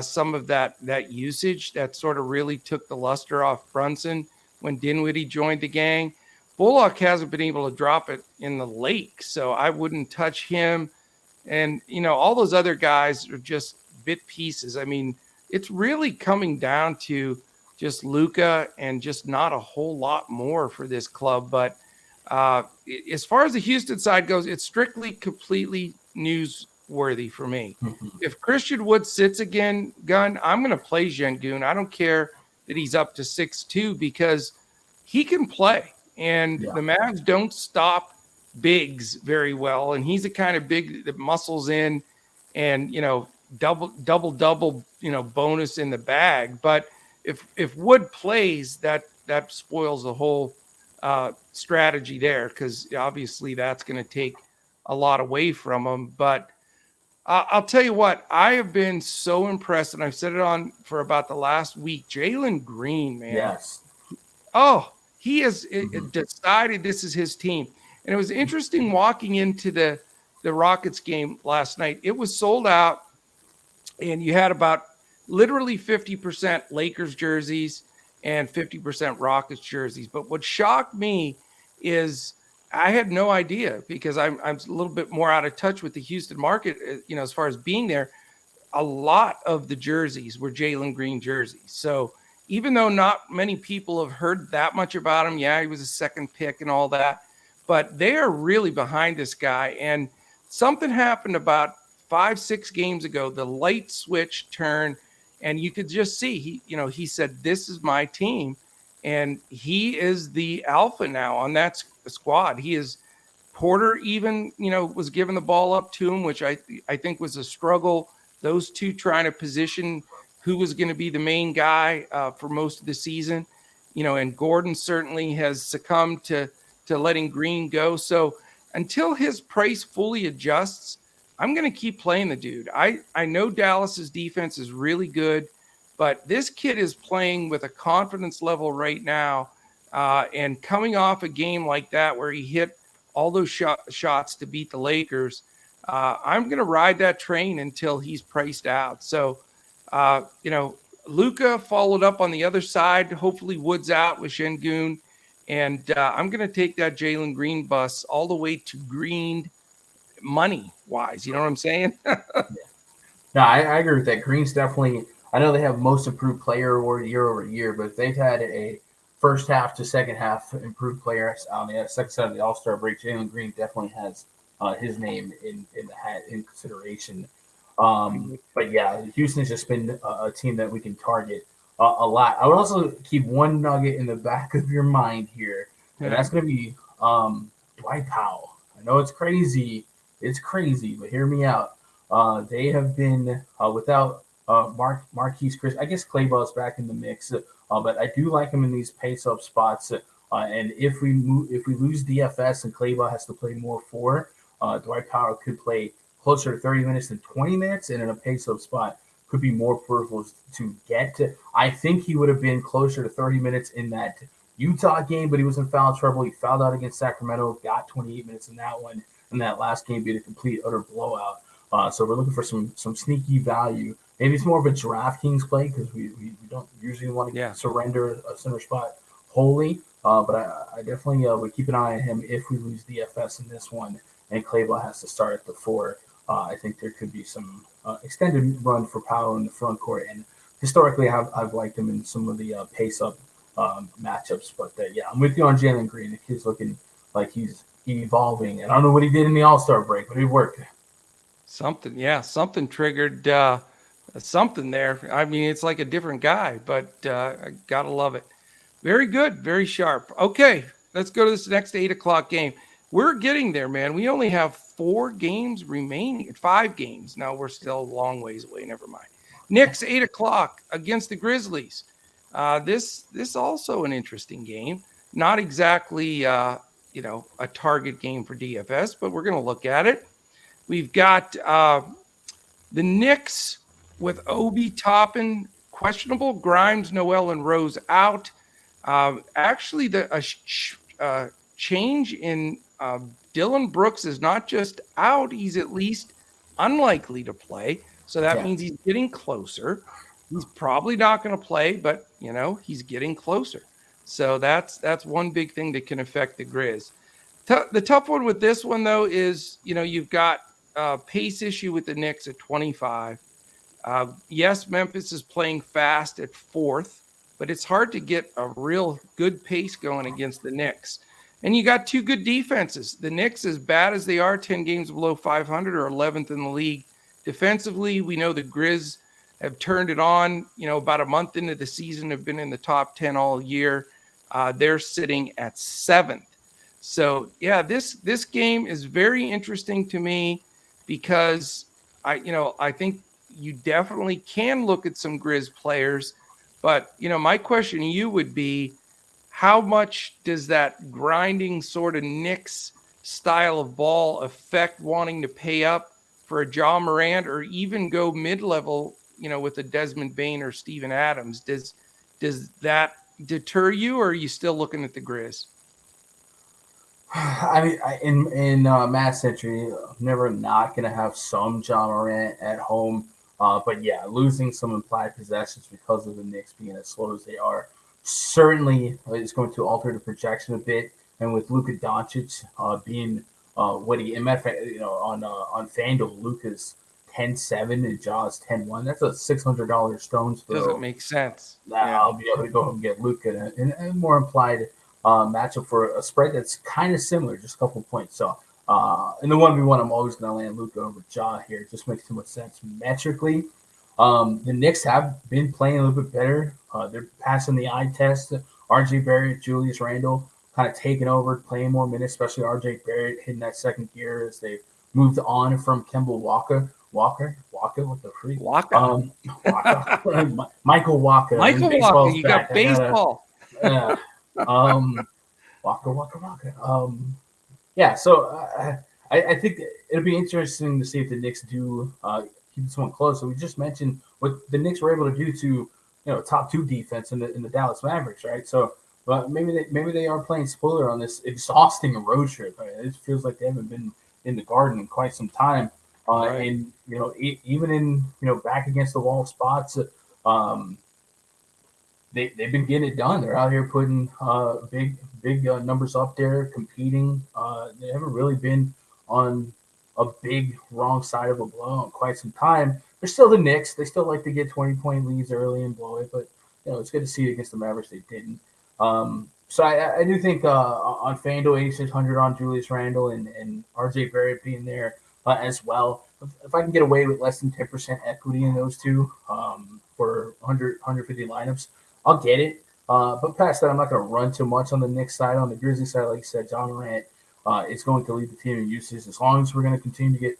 some of that usage that sort of really took the luster off Brunson when Dinwiddie joined the gang. Bullock hasn't been able to drop it in the lake, so I wouldn't touch him. And, all those other guys are just bit pieces. I mean, it's really coming down to just Luka and just not a whole lot more for this club. But as far as the Houston side goes, it's strictly, completely newsworthy for me. If Christian Wood sits again, Gun, I'm going to play Şengün. I don't care that he's up to 6'2", because he can play. And the Mavs don't stop bigs very well. And he's the kind of big that muscles in and, double, bonus in the bag. But if Wood plays, that spoils the whole strategy there, because obviously that's going to take a lot away from him. But I'll tell you what, I have been so impressed, and I've said it on for about the last week. Jalen Green, man. Yes. Oh, he has decided this is his team. And it was interesting walking into the Rockets game last night. It was sold out, and you had about literally 50% Lakers jerseys and 50% Rockets jerseys. But what shocked me is I had no idea, because I'm a little bit more out of touch with the Houston market, as far as being there. A lot of the jerseys were Jalen Green jerseys. So even though not many people have heard that much about him, he was a second pick and all that, but they are really behind this guy. And something happened about 5-6 games ago. The light switch turned, and you could just see he said, "This is my team," and he is the alpha now on that squad. He is Porter even, was giving the ball up to him, which I think was a struggle. Those two trying to position who was going to be the main guy for most of the season, and Gordon certainly has succumbed to letting Green go. So until his price fully adjusts, I'm going to keep playing the dude. I know Dallas's defense is really good, but this kid is playing with a confidence level right now, and coming off a game like that where he hit all those shots to beat the Lakers, I'm going to ride that train until he's priced out. So, Luka followed up on the other side. Hopefully Wood's out with Şengün. And I'm going to take that Jalen Green bus all the way to green money-wise. You know what I'm saying? No, I agree with that. Green's definitely – I know they have most improved player award year over year, but if they've had a first half to second half improved player on the second side of the All-Star break, Jalen Green definitely has his name in the hat in consideration. But yeah, Houston's just been a team that we can target a lot. I would also keep one nugget in the back of your mind here, and that's going to be Dwight Powell. I know it's crazy, but hear me out. They have been without Marquise Chris. I guess Kleybaugh's back in the mix, but I do like him in these pace-up spots. And if we lose DFS and Kleybaugh has to play more four, Dwight Powell could play closer to 30 minutes than 20 minutes, and in a pace-up spot could be more peripherals to get to. I think he would have been closer to 30 minutes in that Utah game, but he was in foul trouble. He fouled out against Sacramento, got 28 minutes in that one, and that last game being a complete, utter blowout. So we're looking for some sneaky value. Maybe it's more of a Draftkings play, because we don't usually want to surrender a center spot wholly. But I definitely would keep an eye on him if we lose DFS in this one and Kleybaugh has to start at the 4. I think there could be some extended run for Powell in the front court. And historically, I've liked him in some of the pace-up matchups. But, I'm with you on Jalen Green. The kid's looking like he's evolving. And I don't know what he did in the All-Star break, but it worked. Something triggered something there. I mean, it's like a different guy, but I got to love it. Very good, very sharp. Okay, let's go to this next 8 o'clock game. We're getting there, man. We only have 4 games remaining, 5 games. No, we're still a long ways away. Never mind. Knicks, 8 o'clock against the Grizzlies. This also an interesting game. Not exactly, a target game for DFS, but we're going to look at it. We've got the Knicks with Obi Toppin, questionable, Grimes, Noel, and Rose out. Actually, the change in Dylan Brooks is not just out, he's at least unlikely to play. So that means he's getting closer. He's probably not going to play, but he's getting closer. So that's one big thing that can affect the Grizz. The tough one with this one though is you've got a pace issue with the Knicks at 25. Yes, Memphis is playing fast at 4th, but it's hard to get a real good pace going against the Knicks. And you got two good defenses. The Knicks, as bad as they are, 10 games below 500, or 11th in the league. Defensively, we know the Grizz have turned it on. About a month into the season, have been in the top 10 all year. They're sitting at 7th. So, yeah, this game is very interesting to me because I think you definitely can look at some Grizz players. But, my question to you would be, how much does that grinding sort of Knicks style of ball affect wanting to pay up for a Ja Morant or even go mid-level, with a Desmond Bain or Steven Adams? Does that deter you, or are you still looking at the Grizz? I mean, in Matt Century, I'm never not going to have some Ja Morant at home. But yeah, losing some implied possessions because of the Knicks being as slow as they are certainly is going to alter the projection a bit. And with Luka Doncic being what he on FanDuel, Luka's 10-7 and Ja's 10-1. That's a $600 stone's throw. Doesn't make sense. I'll be able to go and get Luka in a more implied matchup for a spread that's kind of similar, just a couple points. So in the 1v1, I'm always going to land Luka over Ja here. It just makes too much sense metrically. The Knicks have been playing a little bit better. They're passing the eye test. RJ Barrett, Julius Randle kind of taking over, playing more minutes, especially RJ Barrett hitting that second gear as they moved on from Kemba Walker, what the freak? Walker. Michael Walker. Michael Walker, you got baseball. Walker. Yeah, so I think it'll be interesting to see if the Knicks do keep this one close. So we just mentioned what the Knicks were able to do to top 2 defense in the Dallas Mavericks, right? So, but maybe they are playing spoiler on this exhausting road trip. Right? It feels like they haven't been in the Garden in quite some time, right. And even in back against the wall spots, they've been getting it done. They're out here putting big numbers up there, competing. They haven't really been on a big wrong side of a blow in quite some time. They're still the Knicks. They still like to get 20-point leads early and blow it, but it's good to see it against the Mavericks. They didn't. So I do think on FanDuel 8,600 on Julius Randle and RJ Barrett being there as well. If I can get away with less than 10% equity in those two for 150 lineups, I'll get it. But past that, I'm not going to run too much on the Knicks side. On the Grizzlies side, like you said, Ja Morant is going to lead the team in usage. As long as we're going to continue to get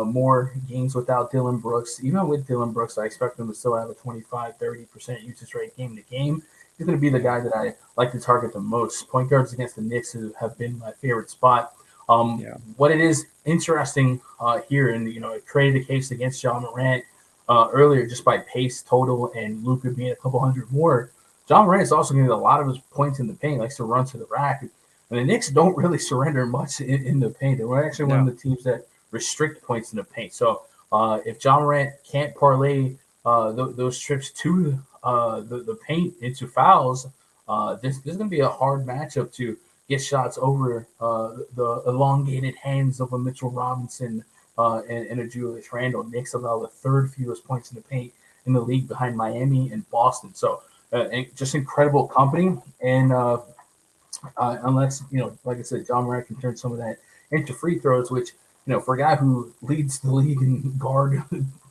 more games without Dylan Brooks. Even with Dylan Brooks, I expect him to still have a 25-30% usage rate game to game. He's going to be the guy that I like to target the most. Point guards against the Knicks have been my favorite spot. What it is interesting here, and I created a case against Ja Morant earlier just by pace total and Luka being a couple hundred more. Ja Morant is also going to get a lot of his points in the paint, likes to run to the rack. And the Knicks don't really surrender much in the paint. They're actually one of the teams that restrict points in the paint. So if Ja Morant can't parlay those trips to the paint into fouls, this is going to be a hard matchup to get shots over the elongated hands of a Mitchell Robinson and a Julius Randle. Knicks allow the 3rd fewest points in the paint in the league behind Miami and Boston. So just incredible company. And unless, like I said, Ja Morant can turn some of that into free throws, which, for a guy who leads the league in guard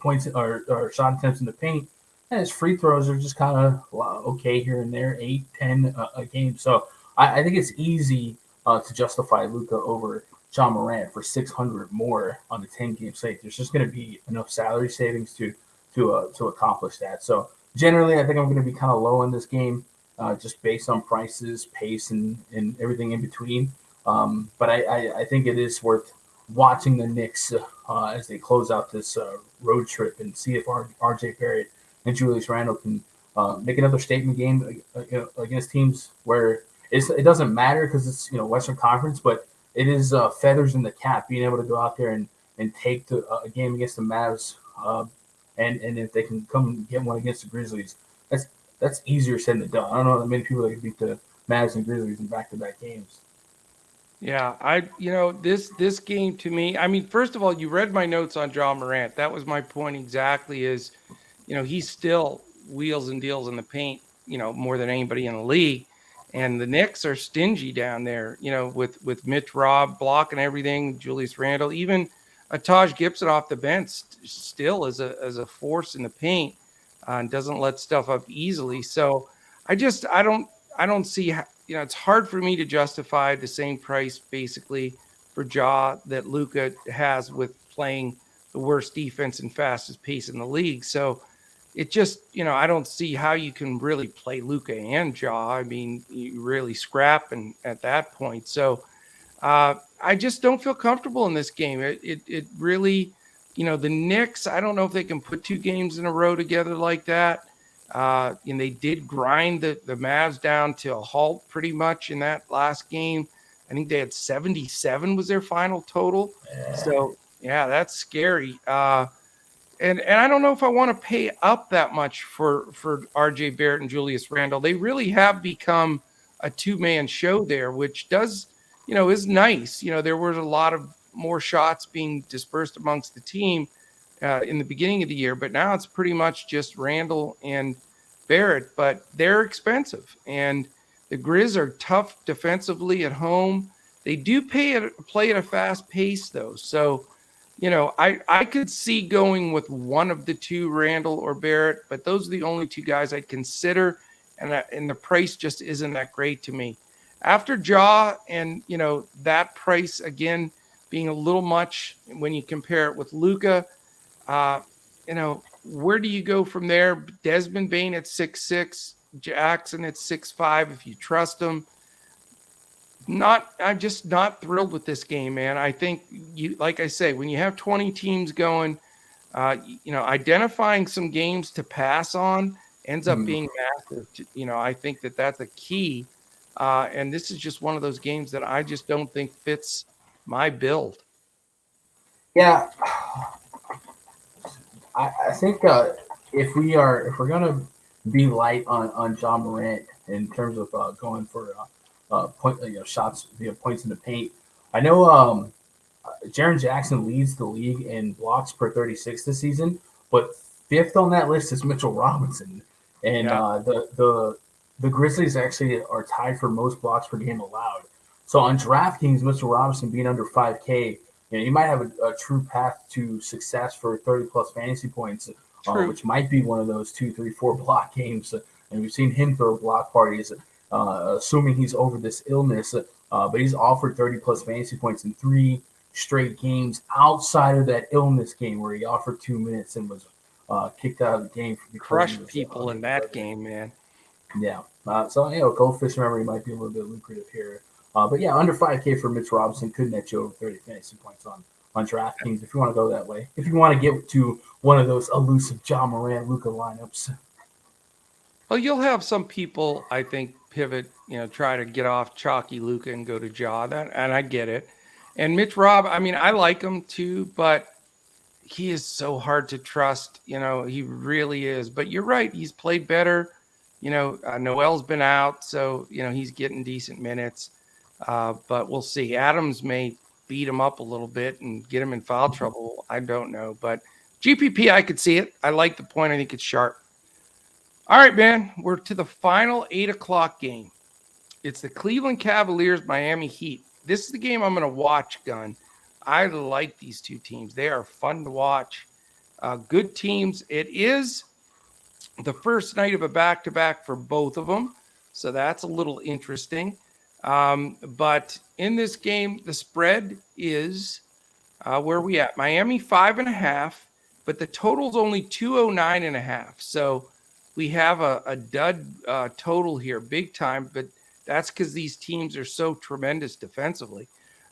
points or shot attempts in the paint, and his free throws are just kind of okay here and there, 8, 10 a game. So I think it's easy to justify Luka over Ja Morant for 600 more on the 10-game slate. There's just going to be enough salary savings to accomplish that. So generally, I think I'm going to be kind of low in this game, just based on prices, pace, and everything in between. But I think it is worth watching the Knicks as they close out this road trip and see if RJ Barrett and Julius Randle can make another statement game against teams where it doesn't matter because it's Western Conference, but it is feathers in the cap being able to go out there and take a game against the Mavs, and if they can come and get one against the Grizzlies, that's easier said than done. I don't know that many people that can beat the Mavs and Grizzlies in back-to-back games. Yeah, this game to me, I mean, first of all, you read my notes on John Morant. That was my point exactly is, he still wheels and deals in the paint, more than anybody in the league. And the Knicks are stingy down there, with Mitch Robb blocking everything, Julius Randle, even Taj Gibson off the bench still as a force in the paint, and doesn't let stuff up easily. So I don't see how, it's hard for me to justify the same price basically for Ja that Luka has with playing the worst defense and fastest pace in the league. So it just, I don't see how you can really play Luka and Ja. I mean, you really scrapping at that point. So I just don't feel comfortable in this game. It really, the Knicks, I don't know if they can put two games in a row together like that. And they did grind the Mavs down to a halt pretty much in that last game. I think they had 77 was their final total. So, yeah, that's scary. And I don't know if I want to pay up that much for RJ Barrett and Julius Randle. They really have become a two-man show there, which does, is nice. There were a lot of more shots being dispersed amongst the team in the beginning of the year, but now it's pretty much just Randle and Barrett, but they're expensive. And the Grizz are tough defensively at home. They do play at a fast pace, though. So, I could see going with one of the two, Randle or Barrett, but those are the only two guys I'd consider, and the price just isn't that great to me. After Ja and, that price, again, being a little much when you compare it with Luka, where do you go from there? Desmond Bane at 6'6", Jackson at 6'5", if you trust him. I'm just not thrilled with this game, man. I think like I say, when you have 20 teams going, identifying some games to pass on ends up being massive. I think that's a key. And this is just one of those games that I just don't think fits my build. Yeah. I think if we're gonna be light on John Morant in terms of going for shots via points in the paint, I know Jaren Jackson leads the league in blocks per 36 this season, but fifth on that list is Mitchell Robinson, and the Grizzlies actually are tied for most blocks per game allowed. So on DraftKings, Mitchell Robinson being under 5K. You might have a true path to success for 30-plus fantasy points, which might be one of those 2, 3, 4 block games. And we've seen him throw block parties, assuming he's over this illness. But he's offered 30-plus fantasy points in 3 straight games outside of that illness game where he offered 2 minutes and was kicked out of the game. Crushed people in that game, man. Yeah. So, goldfish memory might be a little bit lucrative here. But yeah, under 5K for Mitch Robinson could net you over 30 fantasy points on DraftKings if you want to go that way. If you want to get to one of those elusive John Morant, Luka lineups. Well, you'll have some people, I think, pivot, try to get off chalky Luka and go to Ja. And I get it. And Mitch Rob, I mean, I like him too, but he is so hard to trust. He really is. But you're right. He's played better. Noel's been out, so, he's getting decent minutes. But we'll see. Adams may beat him up a little bit and get him in foul trouble. I don't know. But GPP, I could see it. I like the point. I think it's sharp. All right, man. We're to the final 8 o'clock game. It's the Cleveland Cavaliers, Miami Heat. This is the game I'm going to watch, Gun. I like these two teams. They are fun to watch. Good teams. It is the first night of a back-to-back for both of them. So that's a little interesting. But in this game, the spread is where are we at? Miami 5.5, but the total's only 209.5. So we have a dud total here, big time. But that's because these teams are so tremendous defensively.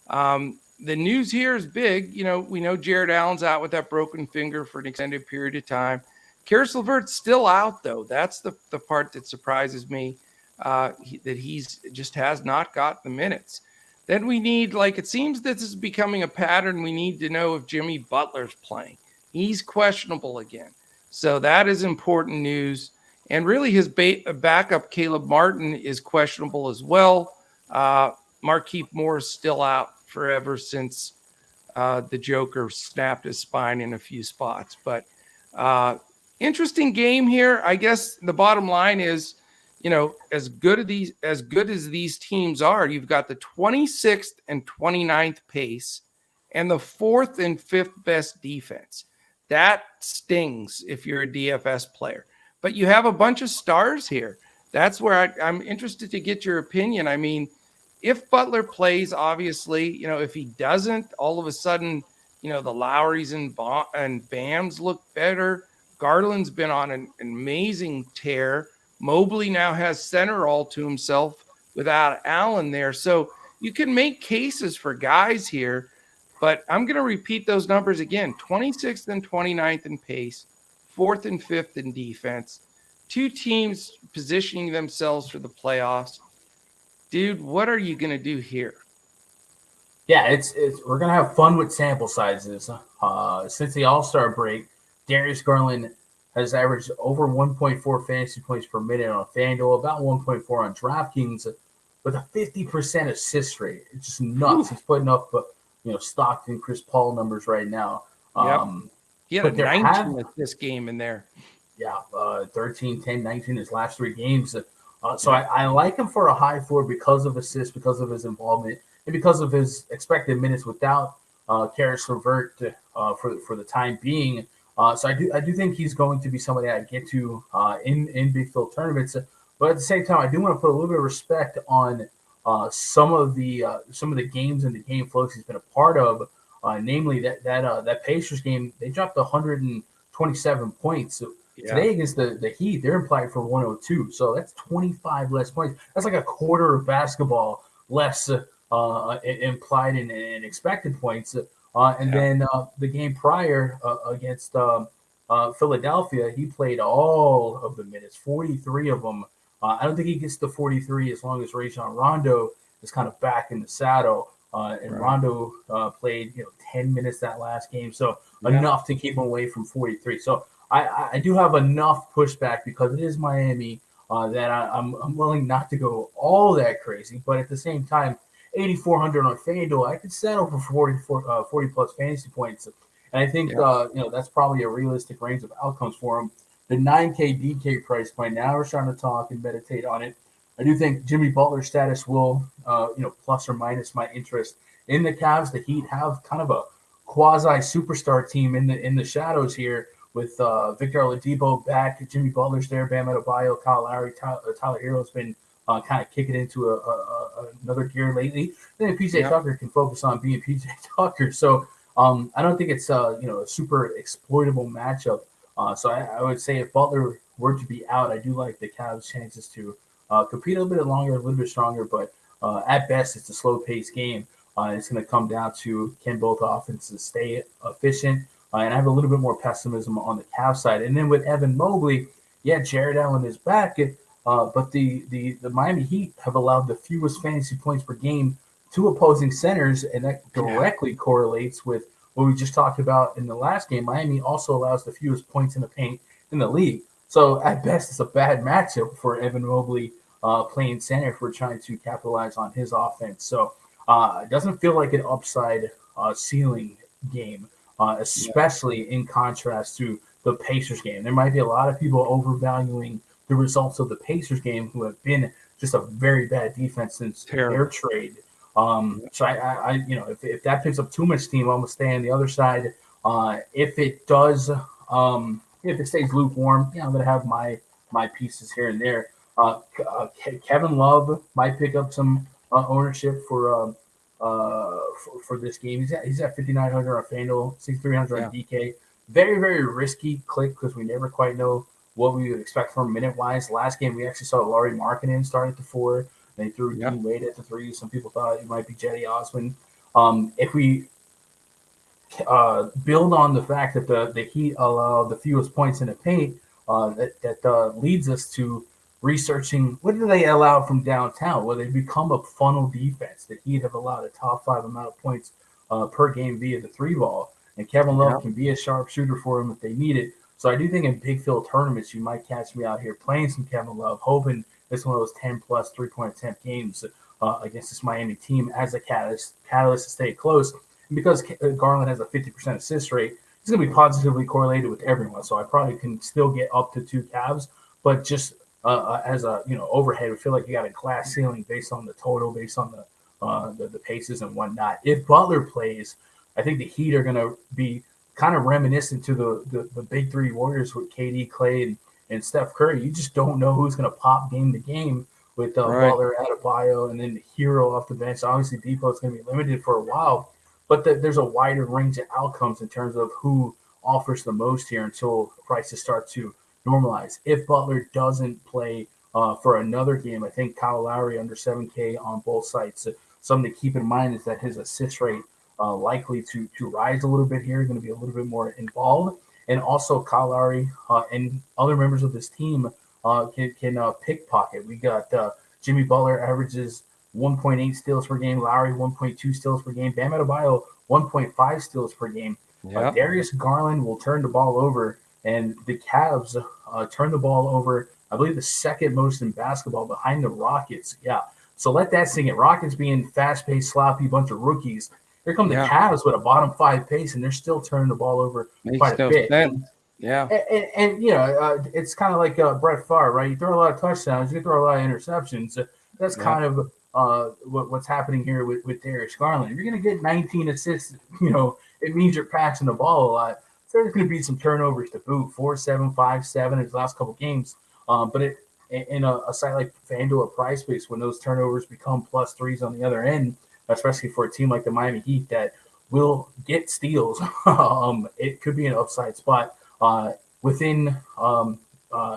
The news here is big. We know Jared Allen's out with that broken finger for an extended period of time. Karis LeVert's still out, though. That's the part that surprises me. That he's just has not got the minutes. then we need, like, it seems this is becoming a pattern. We need to know if Jimmy Butler's playing. He's questionable again. So that is important news. And really his backup, Caleb Martin, is questionable as well. Markieff Morris still out forever since the Joker snapped his spine in a few spots. But interesting game here. I guess the bottom line is, as good as these teams are, you've got the 26th and 29th pace and the 4th and 5th best defense. That stings if you're a DFS player. But you have a bunch of stars here. That's where I'm interested to get your opinion. I mean, if Butler plays, obviously, if he doesn't, all of a sudden, the Lowrys and Bams look better. Garland's been on an amazing tear. Mobley now has center all to himself without Allen there. So you can make cases for guys here, but I'm going to repeat those numbers again. 26th and 29th in pace, 4th and 5th in defense. Two teams positioning themselves for the playoffs. Dude, what are you going to do here? Yeah, it's we're going to have fun with sample sizes. Since the All-Star break, Darius Garland has averaged over 1.4 fantasy points per minute on FanDuel, about 1.4 on DraftKings, with a 50% assist rate. It's just nuts. He's putting up, Stockton, Chris Paul numbers right now. He had a 19 this game in there. Yeah, 13, 10, 19 his last 3 games. So I like him for a high floor because of assists, because of his involvement, and because of his expected minutes without Karis LeVert for the time being. So I do think he's going to be somebody I get to in big field tournaments. But at the same time, I do want to put a little bit of respect on some of the games and the game flows he's been a part of. Namely that Pacers game, they dropped 127 points. So today against the Heat, they're implied for 102. So that's 25 less points. That's like a quarter of basketball less implied and expected points. Then the game prior against Philadelphia, he played all of the minutes, 43 of them. I don't think he gets to 43 as long as Rajon Rondo is kind of back in the saddle. Rondo played 10 minutes that last game, so enough to keep him away from 43. So I do have enough pushback because it is Miami that I'm willing not to go all that crazy, but at the same time, 8,400 on FanDuel, I could settle for 40 plus fantasy points, and I think that's probably a realistic range of outcomes for him. The 9K DK price point. Now we're starting to talk and meditate on it. I do think Jimmy Butler's status will, plus or minus my interest in the Cavs. The Heat have kind of a quasi superstar team in the shadows here with Victor Oladipo back, Jimmy Butler's there, Bam Adebayo, Kyle Lowry, Tyler Hero's been kind of kicking into another gear lately. Then PJ Tucker can focus on being PJ Tucker. So I don't think it's a super exploitable matchup. So I would say if Butler were to be out, I do like the Cavs' chances to compete a little bit longer, a little bit stronger, but at best, it's a slow-paced game. It's going to come down to can both offenses stay efficient, and I have a little bit more pessimism on the Cavs side. And then with Evan Mobley, Jared Allen is back, but the Miami Heat have allowed the fewest fantasy points per game to opposing centers, and that directly correlates with what we just talked about in the last game. Miami also allows the fewest points in the paint in the league. So at best, it's a bad matchup for Evan Mobley playing center if we're trying to capitalize on his offense. So it doesn't feel like an upside ceiling game, especially in contrast to the Pacers game. There might be a lot of people overvaluing the results of the Pacers game who have been just a very bad defense since their trade. So I if that picks up too much steam, I'm gonna stay on the other side. If it does, if it stays lukewarm, I'm gonna have my pieces here and there. Kevin Love might pick up some ownership for this game. He's at 5,900 on FanDuel, 6,300 on DK. Very, very risky click because we never quite know what we would expect from minute-wise. Last game, we actually saw Lauri Markkanen start at the 4. They threw Dean Wade at the 3. Some people thought it might be Jetty Osman. If we build on the fact that the Heat allow the fewest points in the paint, that leads us to researching what do they allow from downtown. Well, they've become a funnel defense. The Heat have allowed a top 5 amount of points per game via the 3-ball, and Kevin Love can be a sharpshooter for them if they need it. So I do think in big field tournaments, you might catch me out here playing some Kevin Love, hoping it's one of those 10-plus three-point attempt games against this Miami team as a catalyst to stay close. And because Garland has a 50% assist rate, he's going to be positively correlated with everyone. So I probably can still get up to 2 Cavs, but just as a overhead, I feel like you got a glass ceiling based on the total, based on the paces and whatnot. If Butler plays, I think the Heat are going to be kind of reminiscent to the big 3 Warriors with KD, Clay, and Steph Curry. You just don't know who's going to pop game to game with Butler, Adebayo, and then the hero off the bench. Obviously, Depot is going to be limited for a while, but there's a wider range of outcomes in terms of who offers the most here until prices start to normalize. If Butler doesn't play for another game, I think Kyle Lowry under 7K on both sites. Something to keep in mind is that his assist rate likely to rise a little bit here, going to be a little bit more involved. And also Kyle Lowry and other members of this team can pickpocket. We got Jimmy Butler averages 1.8 steals per game, Lowry 1.2 steals per game, Bam Adebayo 1.5 steals per game. Darius Garland will turn the ball over, and the Cavs turn the ball over, I believe, the second most in basketball behind the Rockets. So let that sink in. Rockets being fast-paced, sloppy, bunch of rookies. Here come the Cavs with a bottom 5 pace, and they're still turning the ball over quite a bit. And it's kind of like Brett Favre, right? You throw a lot of touchdowns, you throw a lot of interceptions. That's kind of what's happening here with Darius Garland. If you're going to get 19 assists, it means you're passing the ball a lot. So there's going to be some turnovers to boot, 4-7, 5-7 in his last couple games. But in a site like FanDuel, a price base, when those turnovers become plus 3s on the other end, especially for a team like the Miami Heat that will get steals, it could be an upside spot within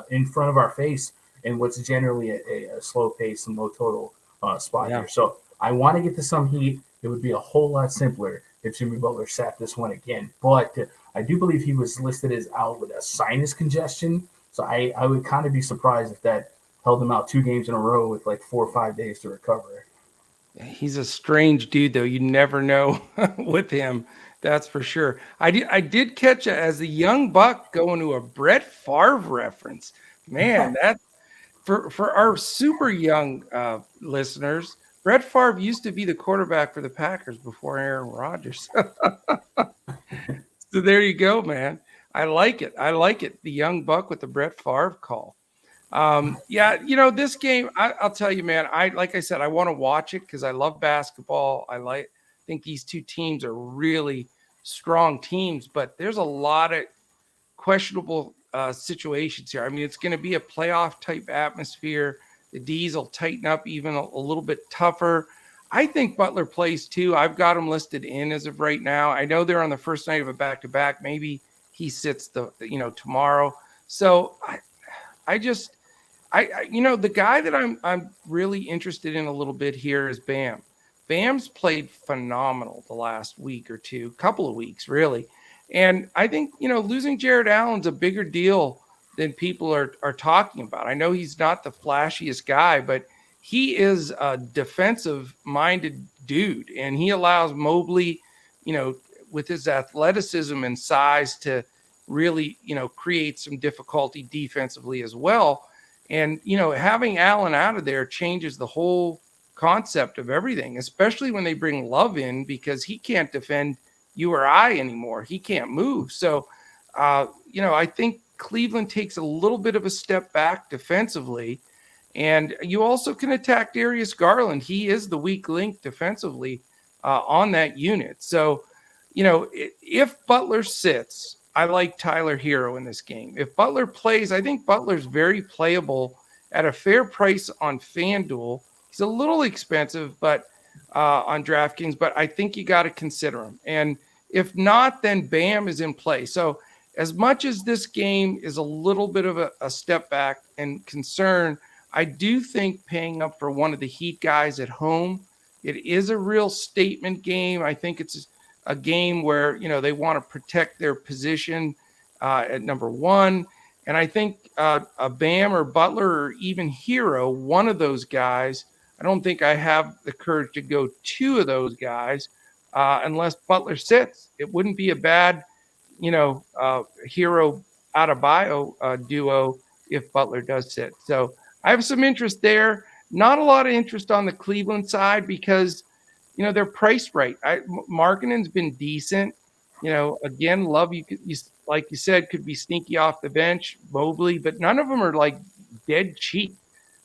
in front of our face in what's generally a slow pace and low total spot here. So I want to get to some Heat. It would be a whole lot simpler if Jimmy Butler sat this one again. But I do believe he was listed as out with a sinus congestion. So I would kind of be surprised if that held him out 2 games in a row with like 4 or 5 days to recover. He's a strange dude, though. You never know with him. That's for sure. I did catch as a young buck going to a Brett Favre reference. Man, that for our super young listeners, Brett Favre used to be the quarterback for the Packers before Aaron Rodgers. So there you go, man. I like it. The young buck with the Brett Favre call. This game, I'll tell you, man, like I said, I want to watch it because I love basketball. I think these 2 teams are really strong teams, but there's a lot of questionable situations here. I mean, it's going to be a playoff type atmosphere. The D's will tighten up even a little bit tougher. I think Butler plays too. I've got him listed in as of right now. I know they're on the first night of a back-to-back. Maybe he sits tomorrow. So the guy that I'm really interested in a little bit here is Bam. Bam's played phenomenal the last week or two, couple of weeks really. And I think, losing Jared Allen's a bigger deal than people are talking about. I know he's not the flashiest guy, but he is a defensive-minded dude, and he allows Mobley, with his athleticism and size to really, create some difficulty defensively as well. And, having Allen out of there changes the whole concept of everything, especially when they bring Love in, because he can't defend you or I anymore. He can't move. So, I think Cleveland takes a little bit of a step back defensively. And you also can attack Darius Garland. He is the weak link defensively on that unit. So, if Butler sits, I like Tyler Hero in this game. If Butler plays, I think Butler's very playable at a fair price on FanDuel. He's a little expensive, but on DraftKings, but I think you got to consider him. And if not, then Bam is in play. So as much as this game is a little bit of a step back and concern, I do think paying up for one of the Heat guys at home, it is a real statement game. I think it's a game where, they want to protect their position at number 1. And I think a Bam or Butler or even Hero, one of those guys, I don't think I have the courage to go two of those guys unless Butler sits. It wouldn't be a bad, Hero out of bio duo if Butler does sit. So I have some interest there. Not a lot of interest on the Cleveland side because, they're priced right. Markkanen's been decent. Again, Love, you like you said, could be sneaky off the bench, Mobley, but none of them are like dead cheap.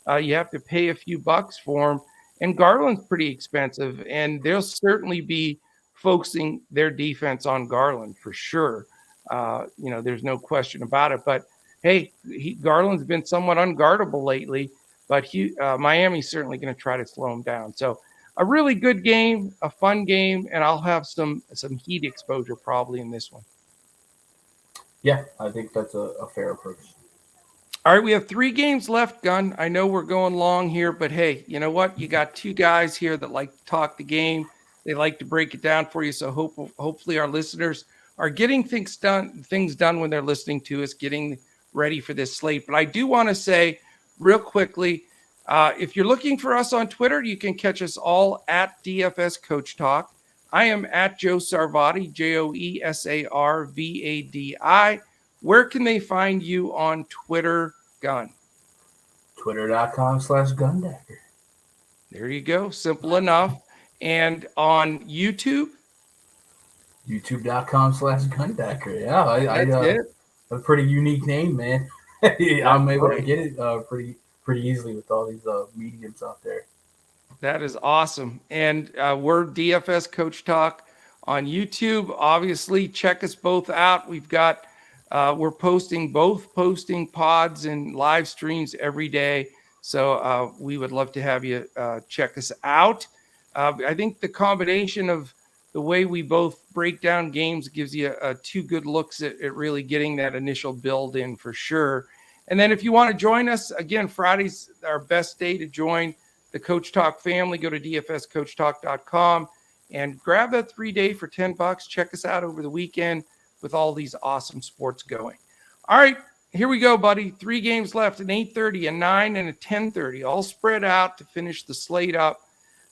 You have to pay a few bucks for them. And Garland's pretty expensive, and they'll certainly be focusing their defense on Garland for sure. There's no question about it. But hey, Garland's been somewhat unguardable lately, but Miami's certainly going to try to slow him down. So a really good game, a fun game, and I'll have some Heat exposure probably in this one. Yeah, I think that's a fair approach. All right, we have 3 games left, Gun. I know we're going long here, but hey, you know what? You got 2 guys here that like to talk the game. They like to break it down for you. So hopefully our listeners are getting things done when they're listening to us, getting ready for this slate. But I do want to say real quickly, if you're looking for us on Twitter, you can catch us all at DFS Coach Talk. I am at Joe Sarvadi, JoeSarvadi. Where can they find you on Twitter, Gun? Twitter.com/Gundacker. There you go. Simple enough. And on YouTube? YouTube.com/Gundacker. Yeah, That's it. A pretty unique name, man. I'm able to get it pretty easily with all these mediums out there. That is awesome. And we're DFS Coach Talk on YouTube. Obviously, check us both out. We've got we're posting pods and live streams every day. So we would love to have you check us out. I think the combination of the way we both break down games gives you 2 good looks at really getting that initial build in for sure. And then if you want to join us, again, Friday's our best day to join the Coach Talk family. Go to dfscoachtalk.com and grab that 3-day for $10. Check us out over the weekend with all these awesome sports going. All right, here we go, buddy. 3 games left, an 8:30, a 9, and a 10:30, all spread out to finish the slate up.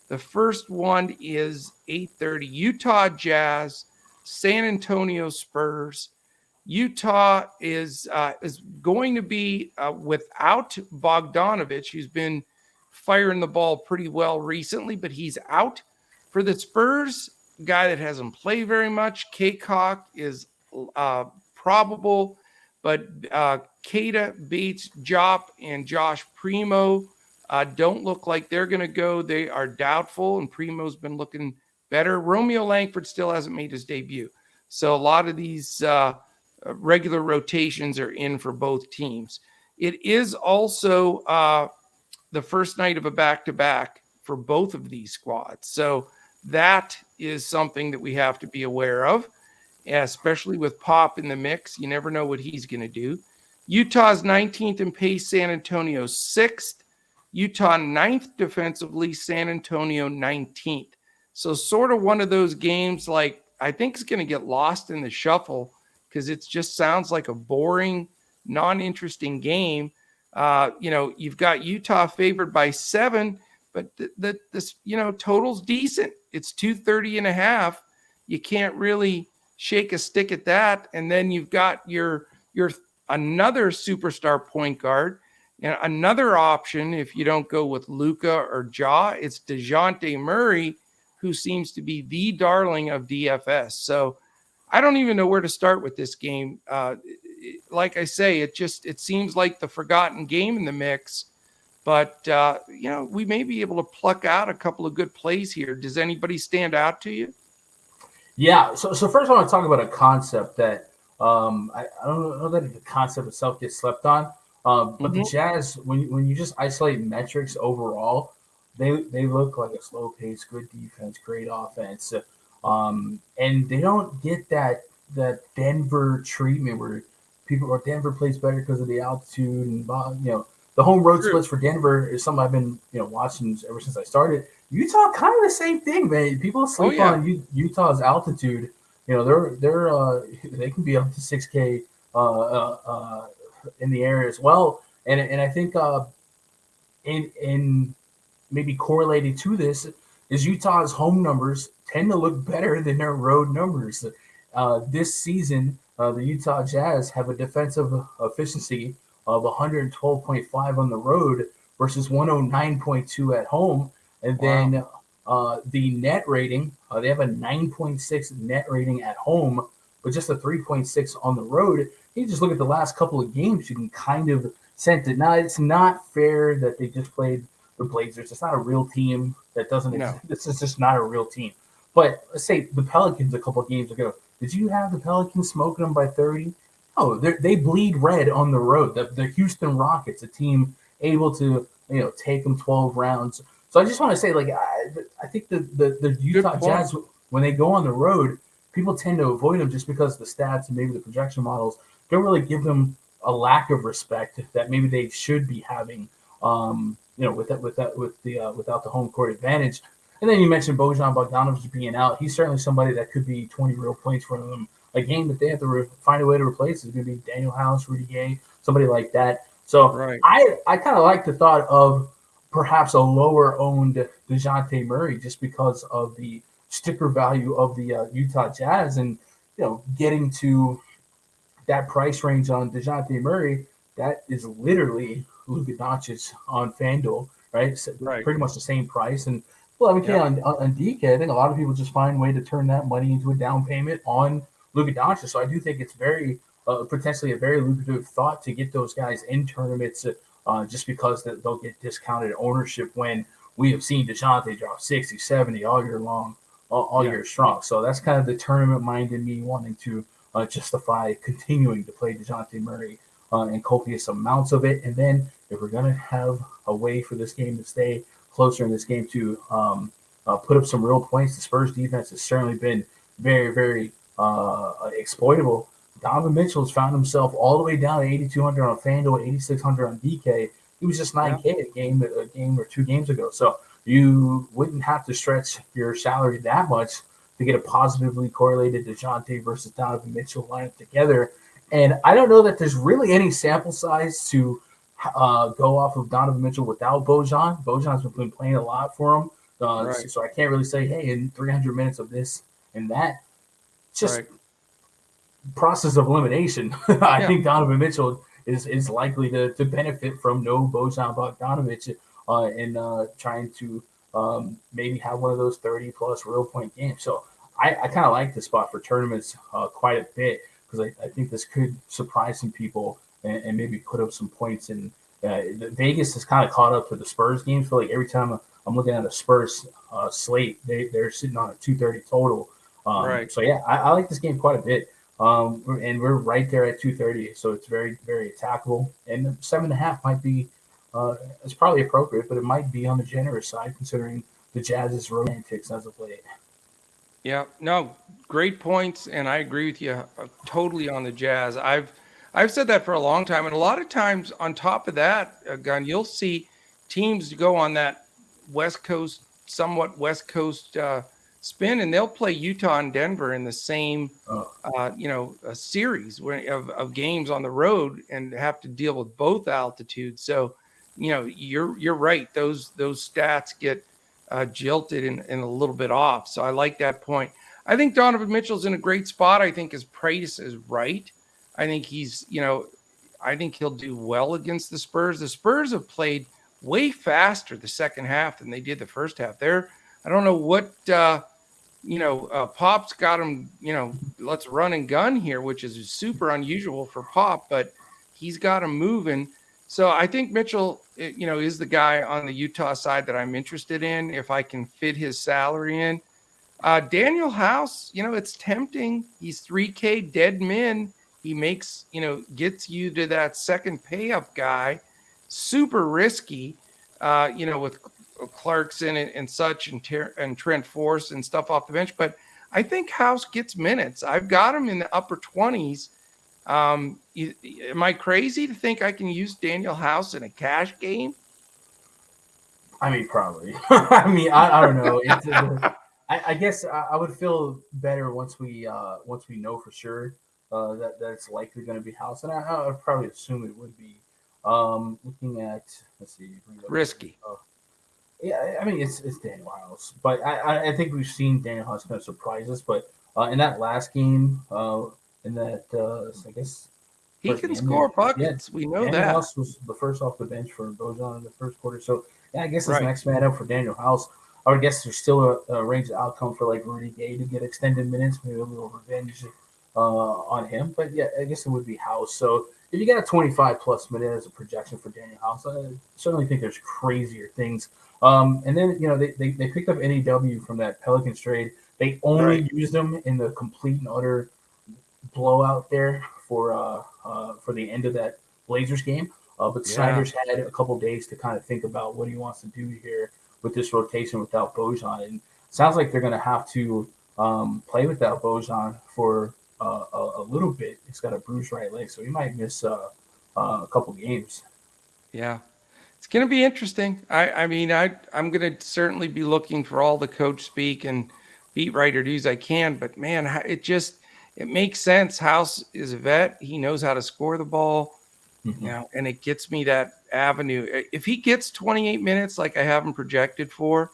The first one is 8:30, Utah Jazz, San Antonio Spurs. Utah is going to be without Bogdanovich, who's been firing the ball pretty well recently, but he's out. For the Spurs, guy that hasn't played very much, K-Cock is probable, but Keita, Bates, Jop, and Josh Primo don't look like they're going to go. They are doubtful, and Primo's been looking better. Romeo Langford still hasn't made his debut. So a lot of these regular rotations are in for both teams. It is also the first night of a back-to-back for both of these squads. So that is something that we have to be aware of, especially with Pop in the mix. You never know what he's going to do. Utah's 19th in pace, San Antonio 6th. Utah 9th defensively, San Antonio 19th. So sort of one of those games like I think is going to get lost in the shuffle because it just sounds like a boring, non-interesting game. You've got Utah favored by 7, but this total's decent. It's 230.5. You can't really shake a stick at that. And then you've got your another superstar point guard. And another option, if you don't go with Luka or Ja, it's DeJounte Murray, who seems to be the darling of DFS. So I don't even know where to start with this game. Like I say, it seems like the forgotten game in the mix. But, we may be able to pluck out a couple of good plays here. Does anybody stand out to you? Yeah. So first I want to talk about a concept that I don't know that the concept itself gets slept on. But the Jazz, when you just isolate metrics overall, they look like a slow pace, good defense, great offense, and they don't get that Denver treatment where Denver plays better because of the altitude and the home road splits for Denver is something I've been watching ever since I started. Utah kind of the same thing, man. People sleep on Utah's altitude. They can be up to 6K in the air as well. And I think in maybe correlated to this is Utah's home numbers tend to look better than their road numbers. This season, the Utah Jazz have a defensive efficiency of 112.5 on the road versus 109.2 at home. And then the net rating, they have a 9.6 net rating at home, but just a 3.6 on the road. You just look at the last couple of games, you can kind of sense it. Now, it's not fair that they just played the Blazers. It's not a real team that doesn't exist. This is just not a real team. But let's say the Pelicans a couple of games ago. Did you have the Pelicans smoking them by 30? Oh, they bleed red on the road. The Houston Rockets, a team able to take them 12 rounds. So I just want to say, like, I think the Utah Jazz, when they go on the road, people tend to avoid them just because the stats and maybe the projection models don't really give them a lack of respect that maybe they should be having. Without the home court advantage. And then you mentioned Bojan Bogdanovic being out. He's certainly somebody that could be 20 real points for them. A game that they have to find a way to replace is going to be Daniel House, Rudy Gay, somebody like that. So I kind of like the thought of perhaps a lower-owned DeJounte Murray just because of the sticker value of the Utah Jazz and, getting to that price range on DeJounte Murray, that is literally Luka Doncic on FanDuel, right? So pretty much the same price. And on DK, I think a lot of people just find a way to turn that money into a down payment on Luka Doncic. So I do think it's very potentially a very lucrative thought to get those guys in tournaments just because they'll get discounted ownership when we have seen DeJounte drop 60, 70 all year long, all year strong. So that's kind of the tournament mind in me wanting to justify continuing to play DeJounte Murray and copious amounts of it. And then if we're going to have a way for this game to stay closer in this game to put up some real points, the Spurs defense has certainly been very, very exploitable. Donovan Mitchell has found himself all the way down to 8,200 on FanDuel, 8,600 on DK. He was just 9K a game or 2 games ago. So you wouldn't have to stretch your salary that much to get a positively correlated DeJounte versus Donovan Mitchell lineup together. And I don't know that there's really any sample size to go off of Donovan Mitchell without Bojan. Bojan's been playing a lot for him. So I can't really say, hey, in 300 minutes of this and that, just process of elimination. I think Donovan Mitchell is likely to benefit from no Bojan Bogdanovic in trying to maybe have one of those 30-plus real point games. So I kind of like the spot for tournaments quite a bit because I think this could surprise some people and maybe put up some points. And Vegas has kind of caught up to the Spurs games. So like every time I'm looking at a Spurs slate, they're sitting on a 230 total. So yeah, I like this game quite a bit. And we're right there at 230, so it's very, very attackable. And 7.5 might be, it's probably appropriate, but it might be on the generous side considering the Jazz's road antics as of late. Yeah, no, great points, and I agree with you totally on the Jazz. I've said that for a long time, and a lot of times on top of that, Gun, you'll see teams go on that somewhat West Coast spin, and they'll play Utah and Denver in the same, a series of games on the road and have to deal with both altitudes. So, you're right. Those stats get jilted and a little bit off. So I like that point. I think Donovan Mitchell's in a great spot. I think his price is right. I think I think he'll do well against the Spurs. The Spurs have played way faster the second half than they did the first half. I don't know what, Pop's got him, let's run and gun here, which is super unusual for Pop, but he's got him moving. So I think Mitchell, is the guy on the Utah side that I'm interested in if I can fit his salary in. Daniel House, it's tempting. He's 3K dead min. He makes, gets you to that second pay up guy. Super risky, with Clarkson and such and Trent Force and stuff off the bench. But I think House gets minutes. I've got him in the upper 20s. Am I crazy to think I can use Daniel House in a cash game? I mean, probably. I don't know. I guess I would feel better once we know for sure that's likely going to be house, and I would probably assume it would be. Looking at, let's see, Risky. Yeah, I mean it's Daniel House, but I think we've seen Daniel House kind of surprise us. But in that last game, in that I guess He first can game, score yeah, buckets. We know Daniel that. House was the first off the bench for Bojan in the first quarter. So yeah, I guess this Right. next matchup for Daniel House, I would guess there's still a range of outcome for like Rudy Gay to get extended minutes, maybe a little revenge on him. But yeah, I guess it would be House. So if you got a 25 plus minute as a projection for Daniel House, I certainly think there's crazier things. And then they picked up NEW from that Pelicans trade. They only used them in the complete and utter blowout there for the end of that Blazers game. But Snyder's had a couple days to kind of think about what he wants to do here with this rotation without Bojan, and sounds like they're going to have to play without Bojan for a little bit. He's got a bruised right leg, so he might miss a couple games. Yeah. It's going to be interesting. I'm going to certainly be looking for all the coach speak and beat writer news I can, but man, it makes sense. House is a vet. He knows how to score the ball, and it gets me that avenue. If he gets 28 minutes, like I have him projected for,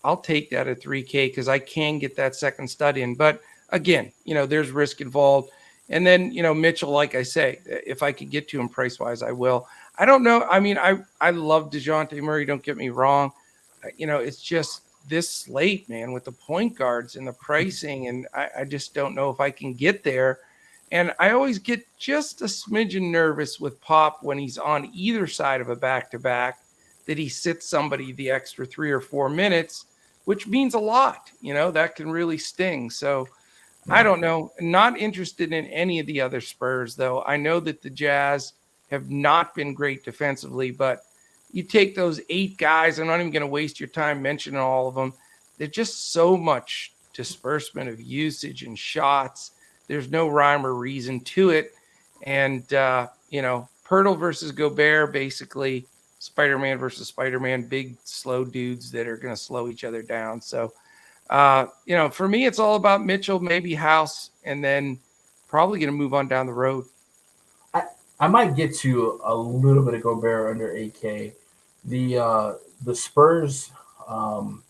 I'll take that at 3K because I can get that second stud in. But again, there's risk involved. And then, Mitchell, like I say, if I could get to him price-wise, I will. I don't know. I mean, I love DeJounte Murray. Don't get me wrong. It's just this slate, man, with the point guards and the pricing. And I just don't know if I can get there. And I always get just a smidgen nervous with Pop when he's on either side of a back-to-back that he sits somebody the extra 3 or 4 minutes, which means a lot. That can really sting. So I don't know. Not interested in any of the other Spurs, though. I know that the Jazz have not been great defensively, but you take those 8 guys, I'm not even going to waste your time mentioning all of them. There's just so much disbursement of usage and shots. There's no rhyme or reason to it. And, Pirtle versus Gobert, basically Spider-Man versus Spider-Man, big, slow dudes that are going to slow each other down. So, for me, it's all about Mitchell, maybe House, and then probably going to move on down the road. I might get to a little bit of Gobert under 8K. The Spurs allow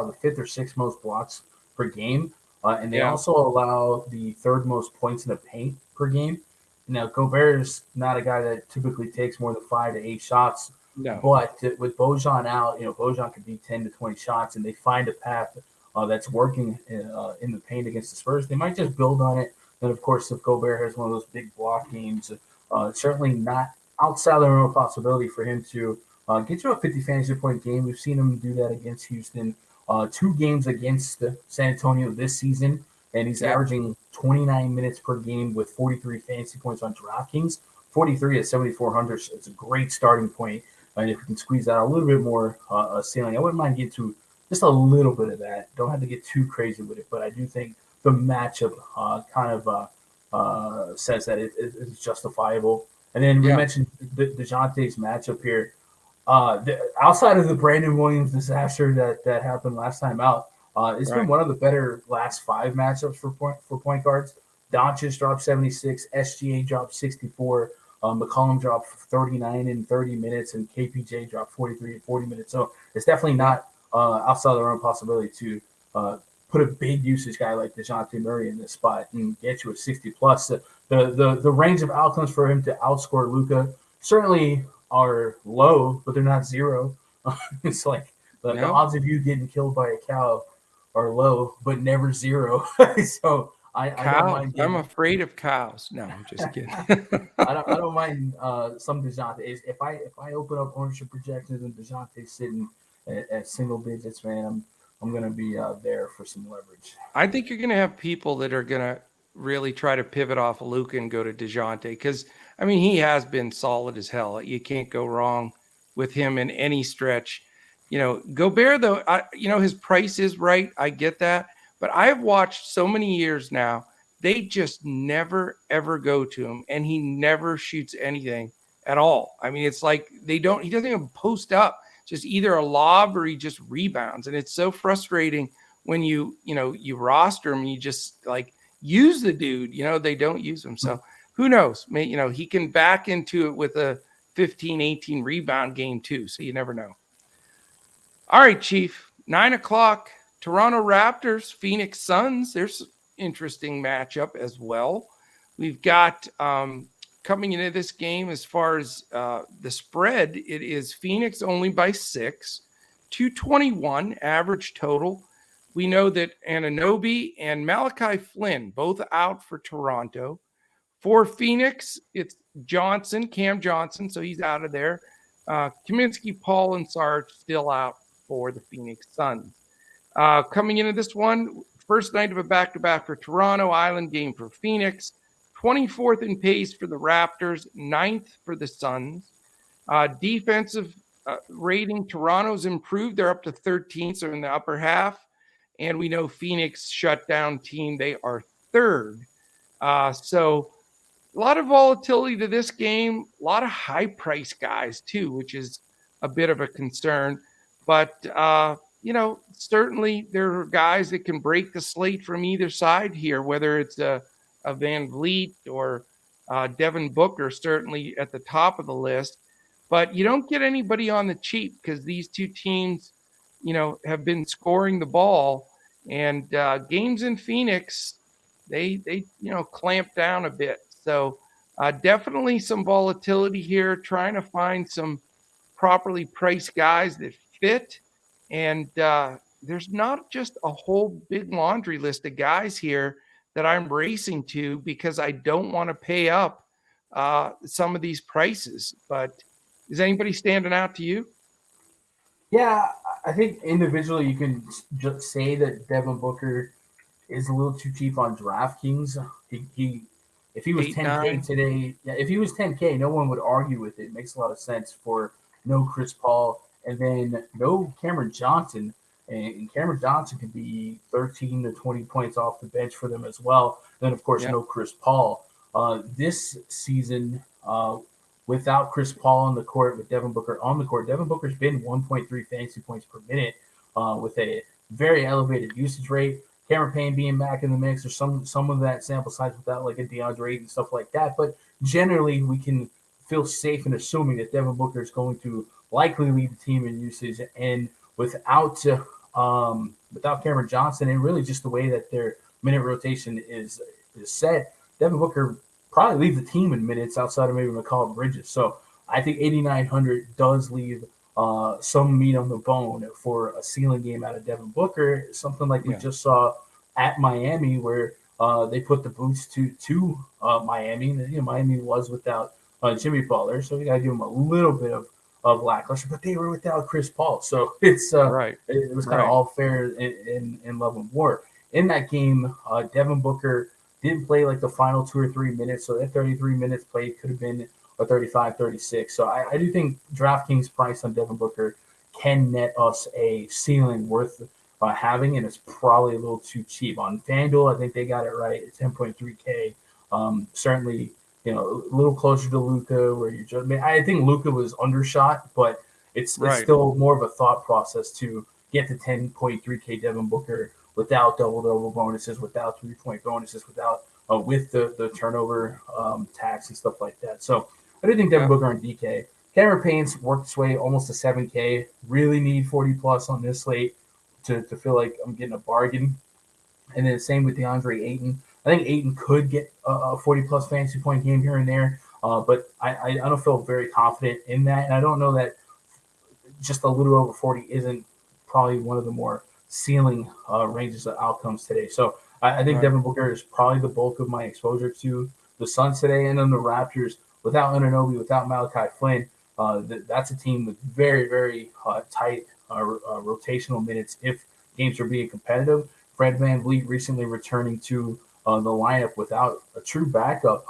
the 5th or 6th most blocks per game, and they also allow the 3rd most points in the paint per game. Now Gobert is not a guy that typically takes more than 5 to 8 shots. No. But with Bojan out, Bojan could be 10 to 20 shots, and they find a path that's working in the paint against the Spurs. They might just build on it. And of course, if Gobert has one of those big block games, certainly not outside the realm of possibility for him to get you a 50 fantasy point game. We've seen him do that against Houston, 2 games against San Antonio this season, and he's averaging 29 minutes per game with 43 fantasy points on Draftkings. 43 at 7,400. So it's a great starting point. And if we can squeeze out a little bit more ceiling, I wouldn't mind getting to just a little bit of that. Don't have to get too crazy with it, but I do think the matchup says that it's justifiable. And then we mentioned DeJounte's matchup here. Outside of the Brandon Williams disaster that happened last time out, it's been one of the better last 5 matchups for point guards. Doncic dropped 76, SGA dropped 64, McCollum dropped 39 in 30 minutes, and KPJ dropped 43 in 40 minutes. So it's definitely not outside of their own possibility to put a big usage guy like DeJounte Murray in this spot and get you a 60 plus. The range of outcomes for him to outscore Luka certainly are low, but they're not 0. It's like the odds of you getting killed by a cow are low, but never 0. So I'm afraid of cows. No, I'm just kidding. I don't mind some DeJounte. If I open up ownership projections and DeJounte's sitting at single digits, man, I'm going to be there for some leverage. I think you're going to have people that are going to really try to pivot off of Luka and go to DeJounte because, I mean, he has been solid as hell. You can't go wrong with him in any stretch. Gobert, though, his price is right. I get that. But I've watched so many years now, they just never, ever go to him, and he never shoots anything at all. I mean, it's like he doesn't even post up, just either a lob or he just rebounds. And it's so frustrating when you roster him, you just like use the dude. They don't use him. So who knows? He can back into it with a 15, 18 rebound game too. So you never know. All right, Chief. 9:00. Toronto Raptors, Phoenix Suns. There's an interesting matchup as well. We've got coming into this game as far as the spread, it is Phoenix only by 6, 221 average total. We know that Anunoby and Malachi Flynn both out for Toronto. For Phoenix, it's Cam Johnson, so he's out of there. Kaminsky, Paul, and Sarge still out for the Phoenix Suns. Coming into this one, first night of a back-to-back for Toronto, island game for Phoenix, 24th in pace for the Raptors, 9th for the Suns. Defensive rating, Toronto's improved. They're up to 13th, so in the upper half. And we know Phoenix shutdown team, they are 3rd. So a lot of volatility to this game, a lot of high-price guys too, which is a bit of a concern. But, certainly there are guys that can break the slate from either side here, whether it's a Van Vliet or Devin Booker, certainly at the top of the list. But you don't get anybody on the cheap because these two teams, have been scoring the ball. And games in Phoenix, they clamp down a bit. So definitely some volatility here, trying to find some properly priced guys that fit. And there's not just a whole big laundry list of guys here that I'm racing to because I don't want to pay up some of these prices. But is anybody standing out to you? Yeah, I think individually you can just say that Devin Booker is a little too cheap on DraftKings. If he was 10K today, if he was 10K, no one would argue with it. It makes a lot of sense for no Chris Paul and then no Cameron Johnson. And Cameron Johnson can be 13 to 20 points off the bench for them as well. Then, of course, no Chris Paul. This season, without Chris Paul on the court, with Devin Booker on the court, Devin Booker's been 1.3 fantasy points per minute with a very elevated usage rate. Cameron Payne being back in the mix, or some of that sample size without like a DeAndre and stuff like that. But generally, we can feel safe in assuming that Devin Booker is going to likely lead the team in usage. And without Cameron Johnson, and really just the way that their minute rotation is set, Devin Booker probably leads the team in minutes outside of maybe McCall Bridges. So I think 8,900 does leave some meat on the bone for a ceiling game out of Devin Booker, something like we just saw at Miami where they put the boots to Miami. Miami was without Jimmy Butler, so we got to give them a little bit of lackluster, but they were without Chris Paul. So it's it was kind of all fair in love and war. In that game, Devin Booker didn't play like the final 2 or 3 minutes, so that 33 minutes played could have been a 35, 36. So I do think DraftKings price on Devin Booker can net us a ceiling worth having, and it's probably a little too cheap. On FanDuel, I think they got it right at 10.3K. Certainly, a little closer to Luka, where I think Luka was undershot, but it's still more of a thought process to get to 10.3K Devin Booker without double bonuses, without 3-point bonuses, without with the turnover tax and stuff like that. So I do think Devin Booker on DK. Cameron Payne's worked its way almost to 7K. Really need 40 plus on this slate to feel like I'm getting a bargain. And then same with DeAndre Ayton. I think Ayton could get a 40 plus fantasy point game here and there, but I don't feel very confident in that. And I don't know that just a little over 40 isn't probably one of the more ceiling ranges of outcomes today. So I think Devin Booker is probably the bulk of my exposure to the Suns today. And then the Raptors, without Anunoby, without Malachi Flynn, that's a team with very, very tight rotational minutes if games are being competitive. Fred VanVleet recently returning to the lineup without a true backup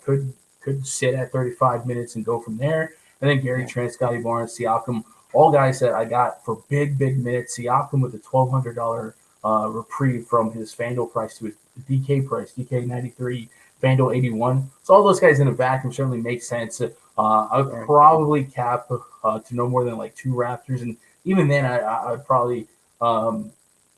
could sit at 35 minutes and go from there. And then Gary Trent, Scotty Barnes, Siakam, all guys that I got for big minutes. Siakam with a $1,200 reprieve from his FanDuel price to his DK price, DK 93, FanDuel 81. So all those guys in a vacuum certainly make sense. I would probably cap to no more than like 2 Raptors, and even then I'd probably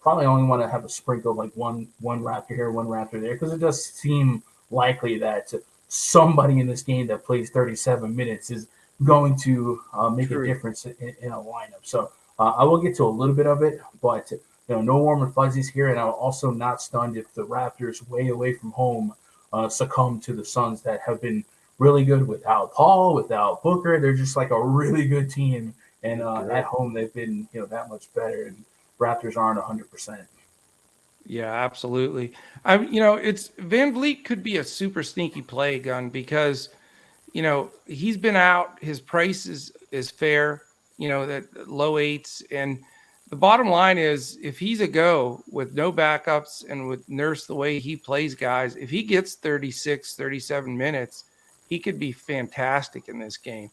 probably only want to have a sprinkle of like one Raptor here, one Raptor there, because it does seem likely that somebody in this game that plays 37 minutes is going to make a difference in a lineup. So I will get to a little bit of it, but no warm and fuzzies here, and I'm also not stunned if the Raptors way away from home succumb to the Suns that have been really good without Paul, without Booker. They're just like a really good team, and at home they've been that much better. And Raptors aren't 100%. Yeah, absolutely. It's Van Vliet could be a super sneaky play, Gun, because he's been out. His price is fair. That low eights, and the bottom line is if he's a go with no backups and with Nurse the way he plays guys, if he gets 36, 37 minutes, he could be fantastic in this game.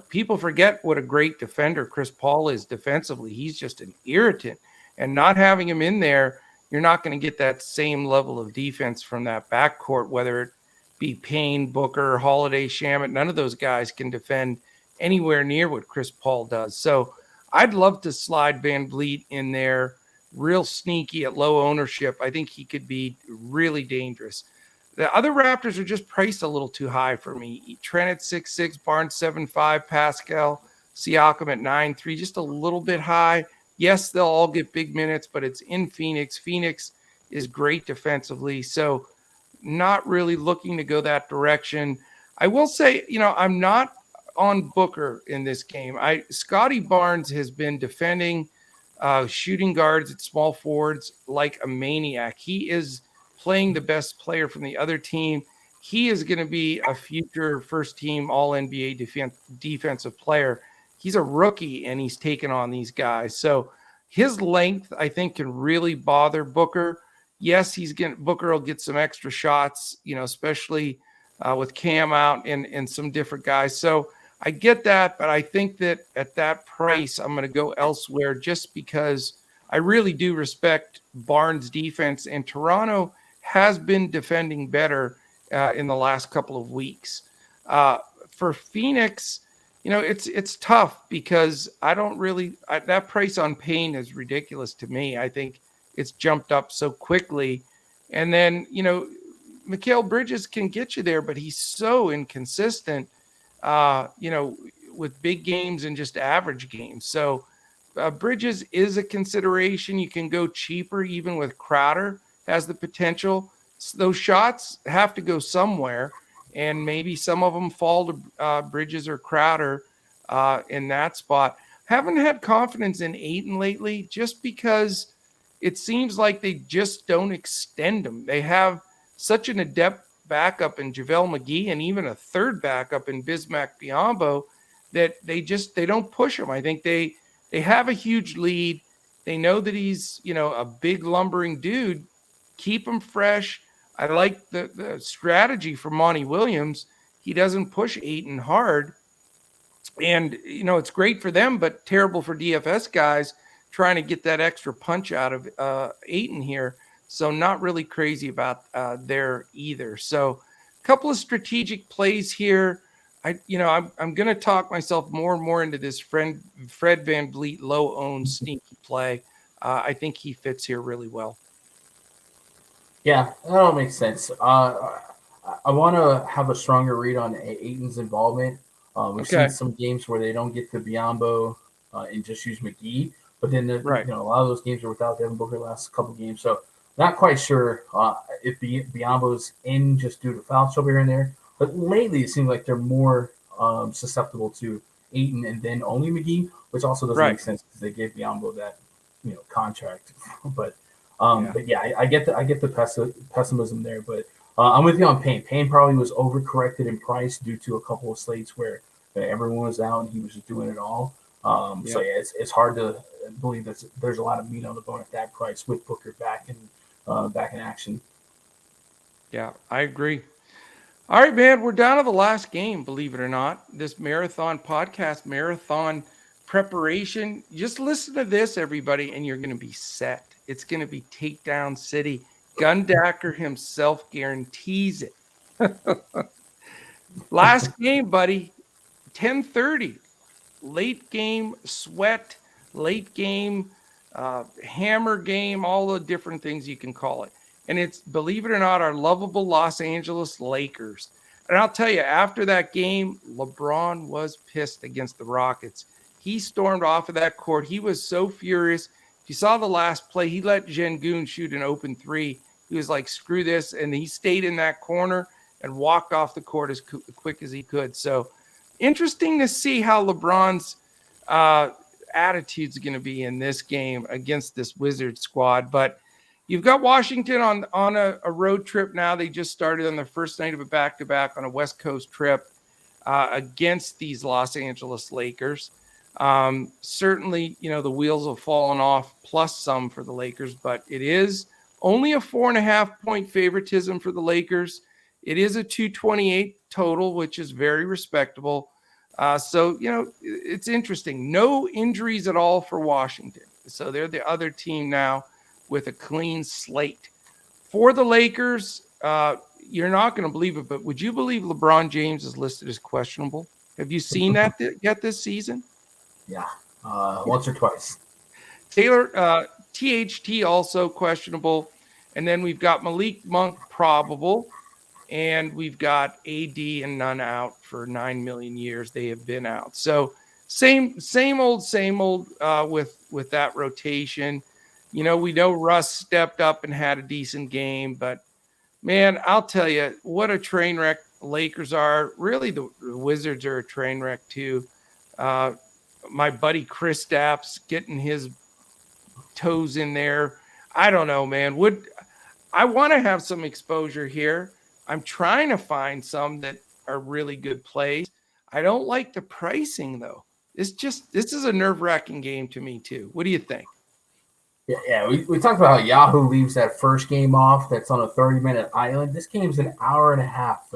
People forget what a great defender Chris Paul is defensively. He's just an irritant, and not having him in there, you're not going to get that same level of defense from that backcourt, whether it be Payne, Booker, Holiday, Shamet. None of those guys can defend anywhere near what Chris Paul does. So I'd love to slide Van Vliet in there, real sneaky at low ownership. I think he could be really dangerous. The other Raptors are just priced a little too high for me. Trent at 6'6", Barnes 7'5", Pascal, Siakam at 9'3", just a little bit high. Yes, they'll all get big minutes, but it's in Phoenix. Phoenix is great defensively, so not really looking to go that direction. I will say, I'm not on Booker in this game. Scotty Barnes has been defending shooting guards at small forwards like a maniac. He is playing the best player from the other team. He is going to be a future first-team All-NBA defensive player. He's a rookie, and he's taken on these guys. So his length, I think, can really bother Booker. Yes, Booker will get some extra shots, especially with Cam out and some different guys. So I get that, but I think that at that price, I'm going to go elsewhere just because I really do respect Barnes' defense, and Toronto has been defending better in the last couple of weeks. For Phoenix, it's tough because that price on Payne is ridiculous to me. I think it's jumped up so quickly. And then, Mikal Bridges can get you there, but he's so inconsistent, with big games and just average games. So Bridges is a consideration. You can go cheaper even with Crowder, has the potential. Those shots have to go somewhere, and maybe some of them fall to Bridges or Crowder in that spot. Haven't had confidence in Ayton lately just because it seems like they just don't extend them. They have such an adept backup in JaVale McGee and even a third backup in Bismack Biyombo that they don't push him. I think they have a huge lead. They know that he's, a big lumbering dude. Keep him fresh. I like the strategy for Monty Williams. He doesn't push Ayton hard. And, it's great for them, but terrible for DFS guys trying to get that extra punch out of Ayton here. So not really crazy about there either. So a couple of strategic plays here. I'm going to talk myself more and more into this Fred Van Vliet low-owned sneaky play. I think he fits here really well. Yeah, that all makes sense. I want to have a stronger read on Ayton's involvement. We've seen some games where they don't get to Biyombo and just use McGee, but then a lot of those games are without Devin Booker the last couple games. So not quite sure if Biyombo's in just due to foul trouble here and there. But lately it seems like they're more susceptible to Ayton and then only McGee, which also doesn't make sense because they gave Biyombo that contract. But yeah, I get the pessimism there. But I'm with you on Payne. Payne probably was overcorrected in price due to a couple of slates where everyone was out and he was just doing it all. So yeah, it's hard to believe that there's a lot of meat on the bone at that price with Booker back in action. Yeah, I agree. All right, man, we're down to the last game, believe it or not. This marathon preparation. Just listen to this, everybody, and you're going to be set. It's going to be Takedown City. Gundacker himself guarantees it. Last game, buddy, 10:30. Late game sweat, late game hammer game, all the different things you can call it. And it's, believe it or not, our lovable Los Angeles Lakers. And I'll tell you, after that game, LeBron was pissed against the Rockets. He stormed off of that court. He was so furious. If you saw the last play, he let Şengün shoot an open three. He was like, screw this. And he stayed in that corner and walked off the court as quick as he could. So interesting to see how LeBron's attitude's going to be in this game against this Wizards squad. But you've got Washington on a road trip now. They just started on their first night of a back-to-back on a West Coast trip against these Los Angeles Lakers. Certainly, the wheels have fallen off, plus some for the Lakers, but it is only a 4.5 point favoritism for the Lakers. It is a 228 total, which is very respectable. So, it's interesting. No injuries at all for Washington. So they're the other team now with a clean slate. For the Lakers, you're not going to believe it, but would you believe LeBron James is listed as questionable? Have you seen that yet this season? Yeah, once or twice. Taylor, THT also questionable. And then we've got Malik Monk probable. And we've got AD and none out for 9 million years. They have been out. So same old with that rotation. We know Russ stepped up and had a decent game, but man, I'll tell you what a train wreck the Lakers are. Really, the Wizards are a train wreck too. My buddy Chris Stapps getting his toes in there. I don't know, man. I want to have some exposure here. I'm trying to find some that are really good plays. I don't like the pricing though. This is a nerve-wracking game to me too. What do you think? Yeah. We talked about how Yahoo leaves that first game off. That's on a 30-minute island. This game's an hour and a half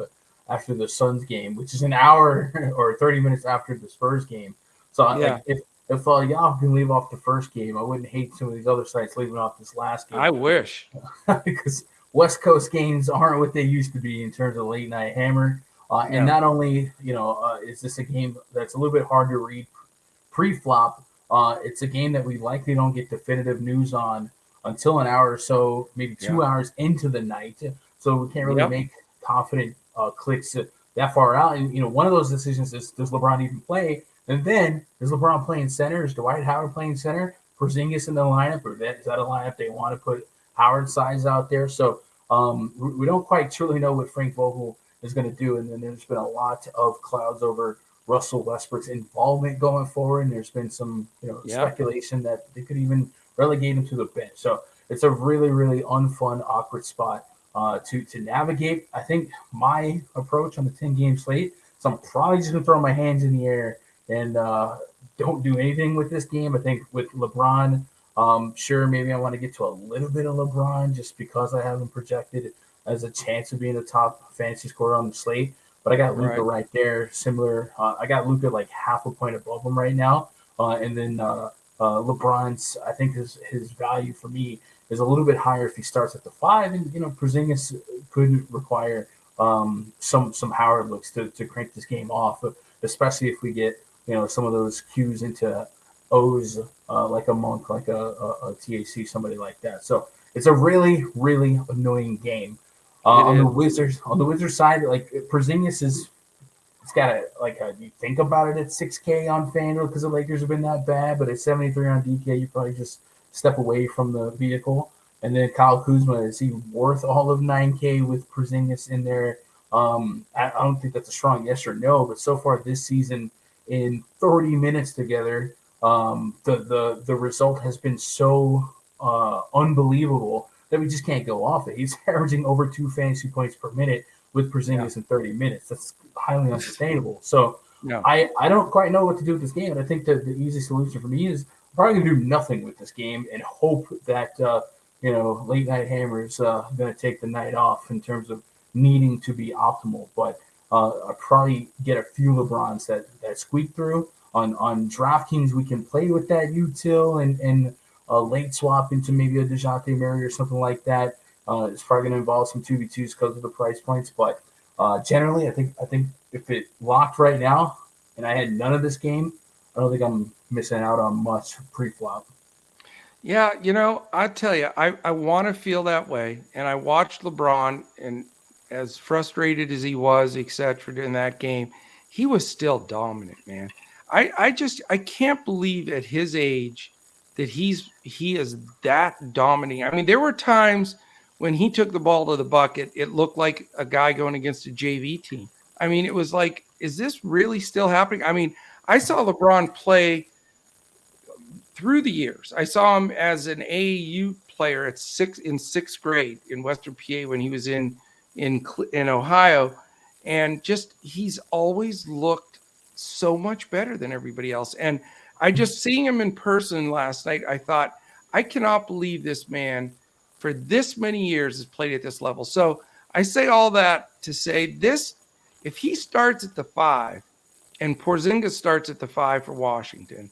after the Suns game, which is an hour or 30 minutes after the Spurs game. So if Yahoo can leave off the first game, I wouldn't hate some of these other sites leaving off this last game. I wish. Because West Coast games aren't what they used to be in terms of late night hammer. And not only, is this a game that's a little bit hard to read pre-flop, it's a game that we likely don't get definitive news on until an hour or so, maybe 2 hours into the night. So we can't really make confident clicks that far out. And, one of those decisions is, does LeBron even play? And then, is LeBron playing center? Is Dwight Howard playing center? Porzingis in the lineup? Or is that a lineup they want to put Howard size out there? So we don't quite truly know what Frank Vogel is going to do. And then there's been a lot of clouds over Russell Westbrook's involvement going forward. And there's been some speculation that they could even relegate him to the bench. So it's a really, really unfun, awkward spot to navigate. I think my approach on the 10-game slate is I'm probably just going to throw my hands in the air and don't do anything with this game. I think with LeBron, sure, maybe I want to get to a little bit of LeBron just because I have him projected as a chance of being the top fantasy scorer on the slate. But I got Luka right there, similar. I got Luka like half a point above him right now. And then LeBron's, I think his value for me is a little bit higher if he starts at the 5. And, Porzingis could require some Howard looks to crank this game off, especially if we get, some of those cues into O's like a Monk, like a TAC, somebody like that. So it's a really, really annoying game. On the Wizards side, like Porzingis it's got you think about it at 6K on FanDuel because the Lakers have been that bad, but at 73 on DK, you probably just step away from the vehicle. And then Kyle Kuzma, is he worth all of 9K with Porzingis in there? I don't think that's a strong yes or no, but so far this season, in 30 minutes together, the result has been so unbelievable that we just can't go off it. He's averaging over 2 fantasy points per minute with Porzingis in 30 minutes. That's highly unsustainable. So I don't quite know what to do with this game. And I think that the easy solution for me is I'm probably going to do nothing with this game and hope that, late night hammer's going to take the night off in terms of needing to be optimal. But I'll probably get a few LeBrons that squeak through. On DraftKings, we can play with that util and late swap into maybe a DeJounte Murray or something like that. It's probably going to involve some 2v2s because of the price points. But generally, I think if it locked right now and I had none of this game, I don't think I'm missing out on much pre-flop. Yeah, I tell you, I want to feel that way. And I watched LeBron, and as frustrated as he was, etc., in that game, he was still dominant, man. I can't believe at his age that he is that dominating. I mean, there were times when he took the ball to the bucket, it looked like a guy going against a JV team. I mean, it was like, is this really still happening? I mean, I saw LeBron play through the years. I saw him as an AAU player in sixth grade in Western PA when he was in Ohio, and just he's always looked so much better than everybody else. And I just seeing him in person last night, I thought, I cannot believe this man for this many years has played at this level. So I say all that to say this: if he starts at the 5 and Porzingis starts at the 5 for Washington,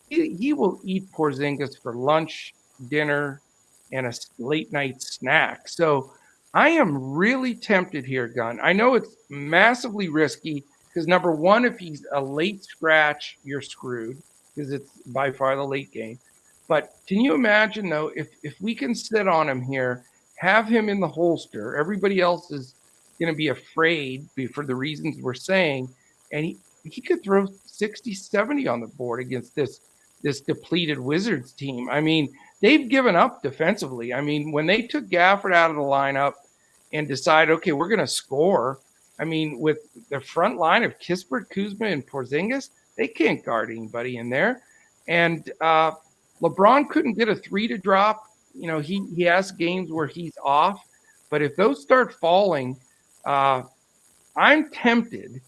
he will eat Porzingis for lunch, dinner, and a late night snack. So I am really tempted here, Gun. I know it's massively risky because number one, if he's a late scratch, you're screwed because it's by far the late game. But can you imagine though, if we can sit on him here, have him in the holster, everybody else is going to be afraid for the reasons we're saying, and he could throw 60, 70 on the board against this depleted Wizards team. I mean, they've given up defensively. I mean, when they took Gafford out of the lineup and decided, okay, we're going to score. I mean, with the front line of Kispert, Kuzma, and Porzingis, they can't guard anybody in there. And LeBron couldn't get a 3 to drop. He has games where he's off, but if those start falling, I'm tempted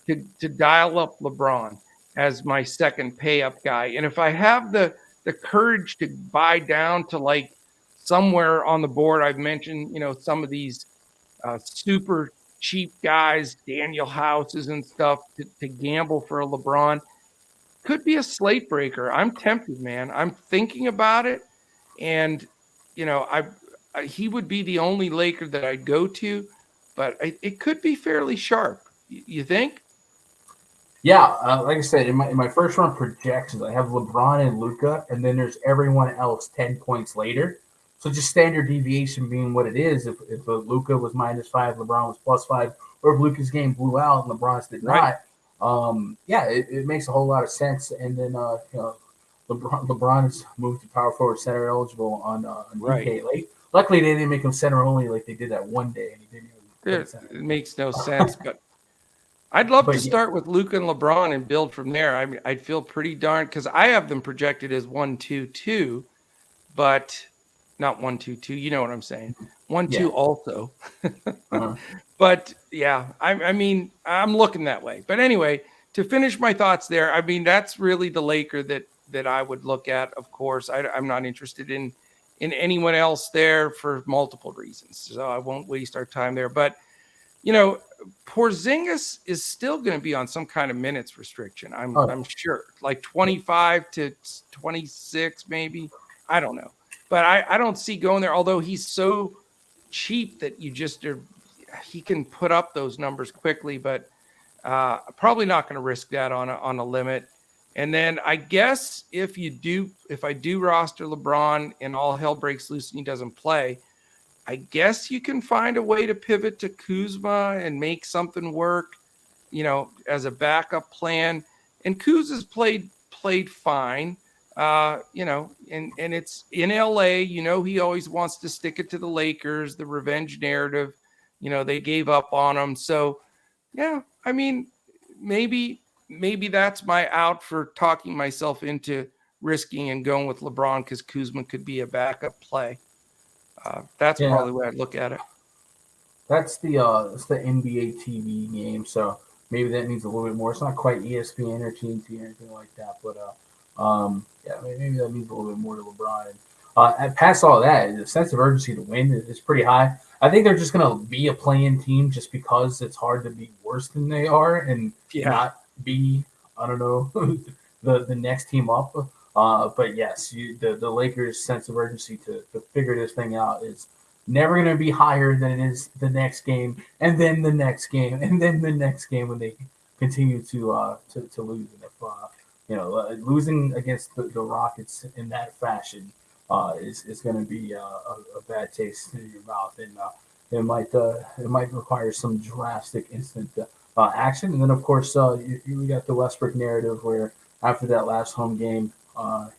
to dial up LeBron as my second pay up guy. And if I have the courage to buy down to like somewhere on the board, I've mentioned, some of these super cheap guys, Daniel Houses and stuff to gamble for a LeBron, could be a slate breaker. I'm tempted, man. I'm thinking about it. And, he would be the only Laker that I'd go to, but it could be fairly sharp. You think? Yeah, like I said, in my first round projections, I have LeBron and Luka, and then there's everyone else 10 points later. So just standard deviation being what it is. If Luka was -5, LeBron was +5, or if Luka's game blew out and LeBron's did Right. not, it makes a whole lot of sense. And then LeBron's moved to power forward center eligible on Right. DK late. Luckily, they didn't make him center only like they did that one day, and he didn't even play center. It makes no sense, but I'd love to Yeah. start with Luka and LeBron and build from there. I mean, I'd feel pretty darn because I have them projected as 1-2-2, but not 1-2-2. You know what I'm saying? 1-2 Yeah. also. Uh-huh. But yeah, I mean, I'm looking that way. But anyway, to finish my thoughts there, I mean, that's really the Laker that I would look at. Of course, I'm not interested in anyone else there for multiple reasons, so I won't waste our time there. But Porzingis is still going to be on some kind of minutes restriction. I'm sure, like 25 to 26, maybe. I don't know, but I don't see going there. Although he's so cheap that he can put up those numbers quickly, but probably not going to risk that on a limit. And then I guess if I do roster LeBron and all hell breaks loose and he doesn't play, I guess you can find a way to pivot to Kuzma and make something work, as a backup plan. And Kuzma's played fine, and it's in LA. He always wants to stick it to the Lakers, the revenge narrative. They gave up on him. So, yeah, I mean, maybe that's my out for talking myself into risking and going with LeBron because Kuzma could be a backup play. That's probably the way I'd look at it. That's the NBA TV game, so maybe that means a little bit more. It's not quite ESPN or TNT or anything like that, but maybe that means a little bit more to LeBron. And past all that, the sense of urgency to win is pretty high. I think they're just going to be a play-in team just because it's hard to be worse than they are and not be, I don't know, the next team up. But yes, the Lakers' sense of urgency to figure this thing out is never going to be higher than it is the next game, and then the next game, and then the next game when they continue to lose. And if losing against the Rockets in that fashion is going to be a bad taste in your mouth, and it might require some drastic instant action. And then, of course, we got the Westbrook narrative where after that last home game,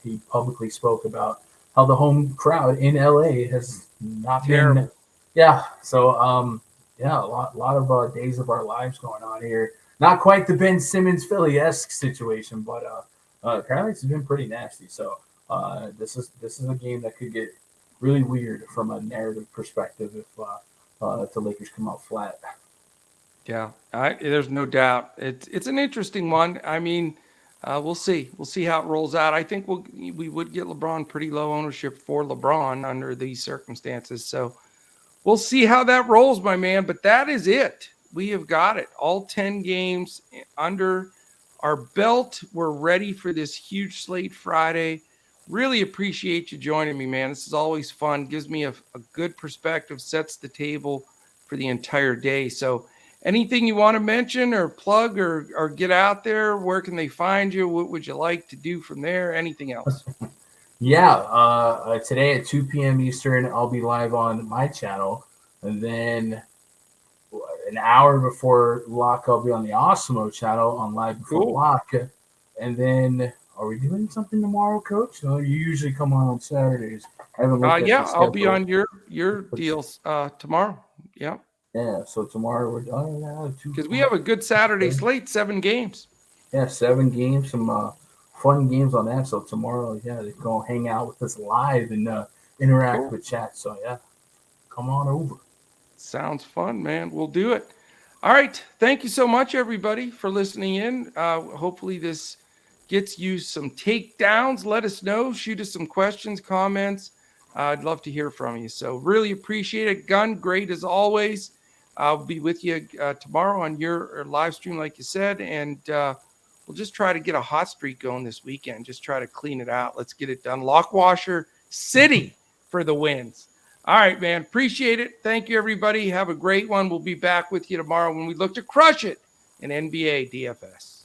he publicly spoke about how the home crowd in LA has not been. Yeah. So, yeah, a lot of days of our lives going on here. Not quite the Ben Simmons Philly-esque situation, but apparently it's been pretty nasty. So this is a game that could get really weird from a narrative perspective if the Lakers come out flat. Yeah, there's no doubt. It's an interesting one. I mean, we'll see. We'll see how it rolls out. I think we would get LeBron pretty low ownership for LeBron under these circumstances. So we'll see how that rolls, my man. But that is it. We have got it. All 10 games under our belt. We're ready for this huge slate Friday. Really appreciate you joining me, man. This is always fun. Gives me a good perspective, sets the table for the entire day. So anything you want to mention or plug or get out there? Where can they find you? What would you like to do from there? Anything else? Yeah, today at 2 p.m. Eastern, I'll be live on my channel. And then an hour before lock, I'll be on the Osmo channel on live before lock. And then, are we doing something tomorrow, Coach? No, you usually come on Saturdays. I haven't looked at the schedule. I'll be on your deals tomorrow. Yeah. Yeah, so tomorrow we're because we have a good Saturday slate, 7 games. Yeah, 7 games, some fun games on that. So tomorrow, yeah, they go hang out with us live and interact with chat. So yeah, come on over. Sounds fun, man. We'll do it. All right. Thank you so much, everybody, for listening in. Hopefully this gets you some takedowns. Let us know. Shoot us some questions, comments. I'd love to hear from you. So really appreciate it. Gun, great as always. I'll be with you tomorrow on your live stream, like you said, and we'll just try to get a hot streak going this weekend. Just try to clean it out. Let's get it done. Lockwasher City for the wins. All right, man. Appreciate it. Thank you, everybody. Have a great one. We'll be back with you tomorrow when we look to crush it in NBA DFS.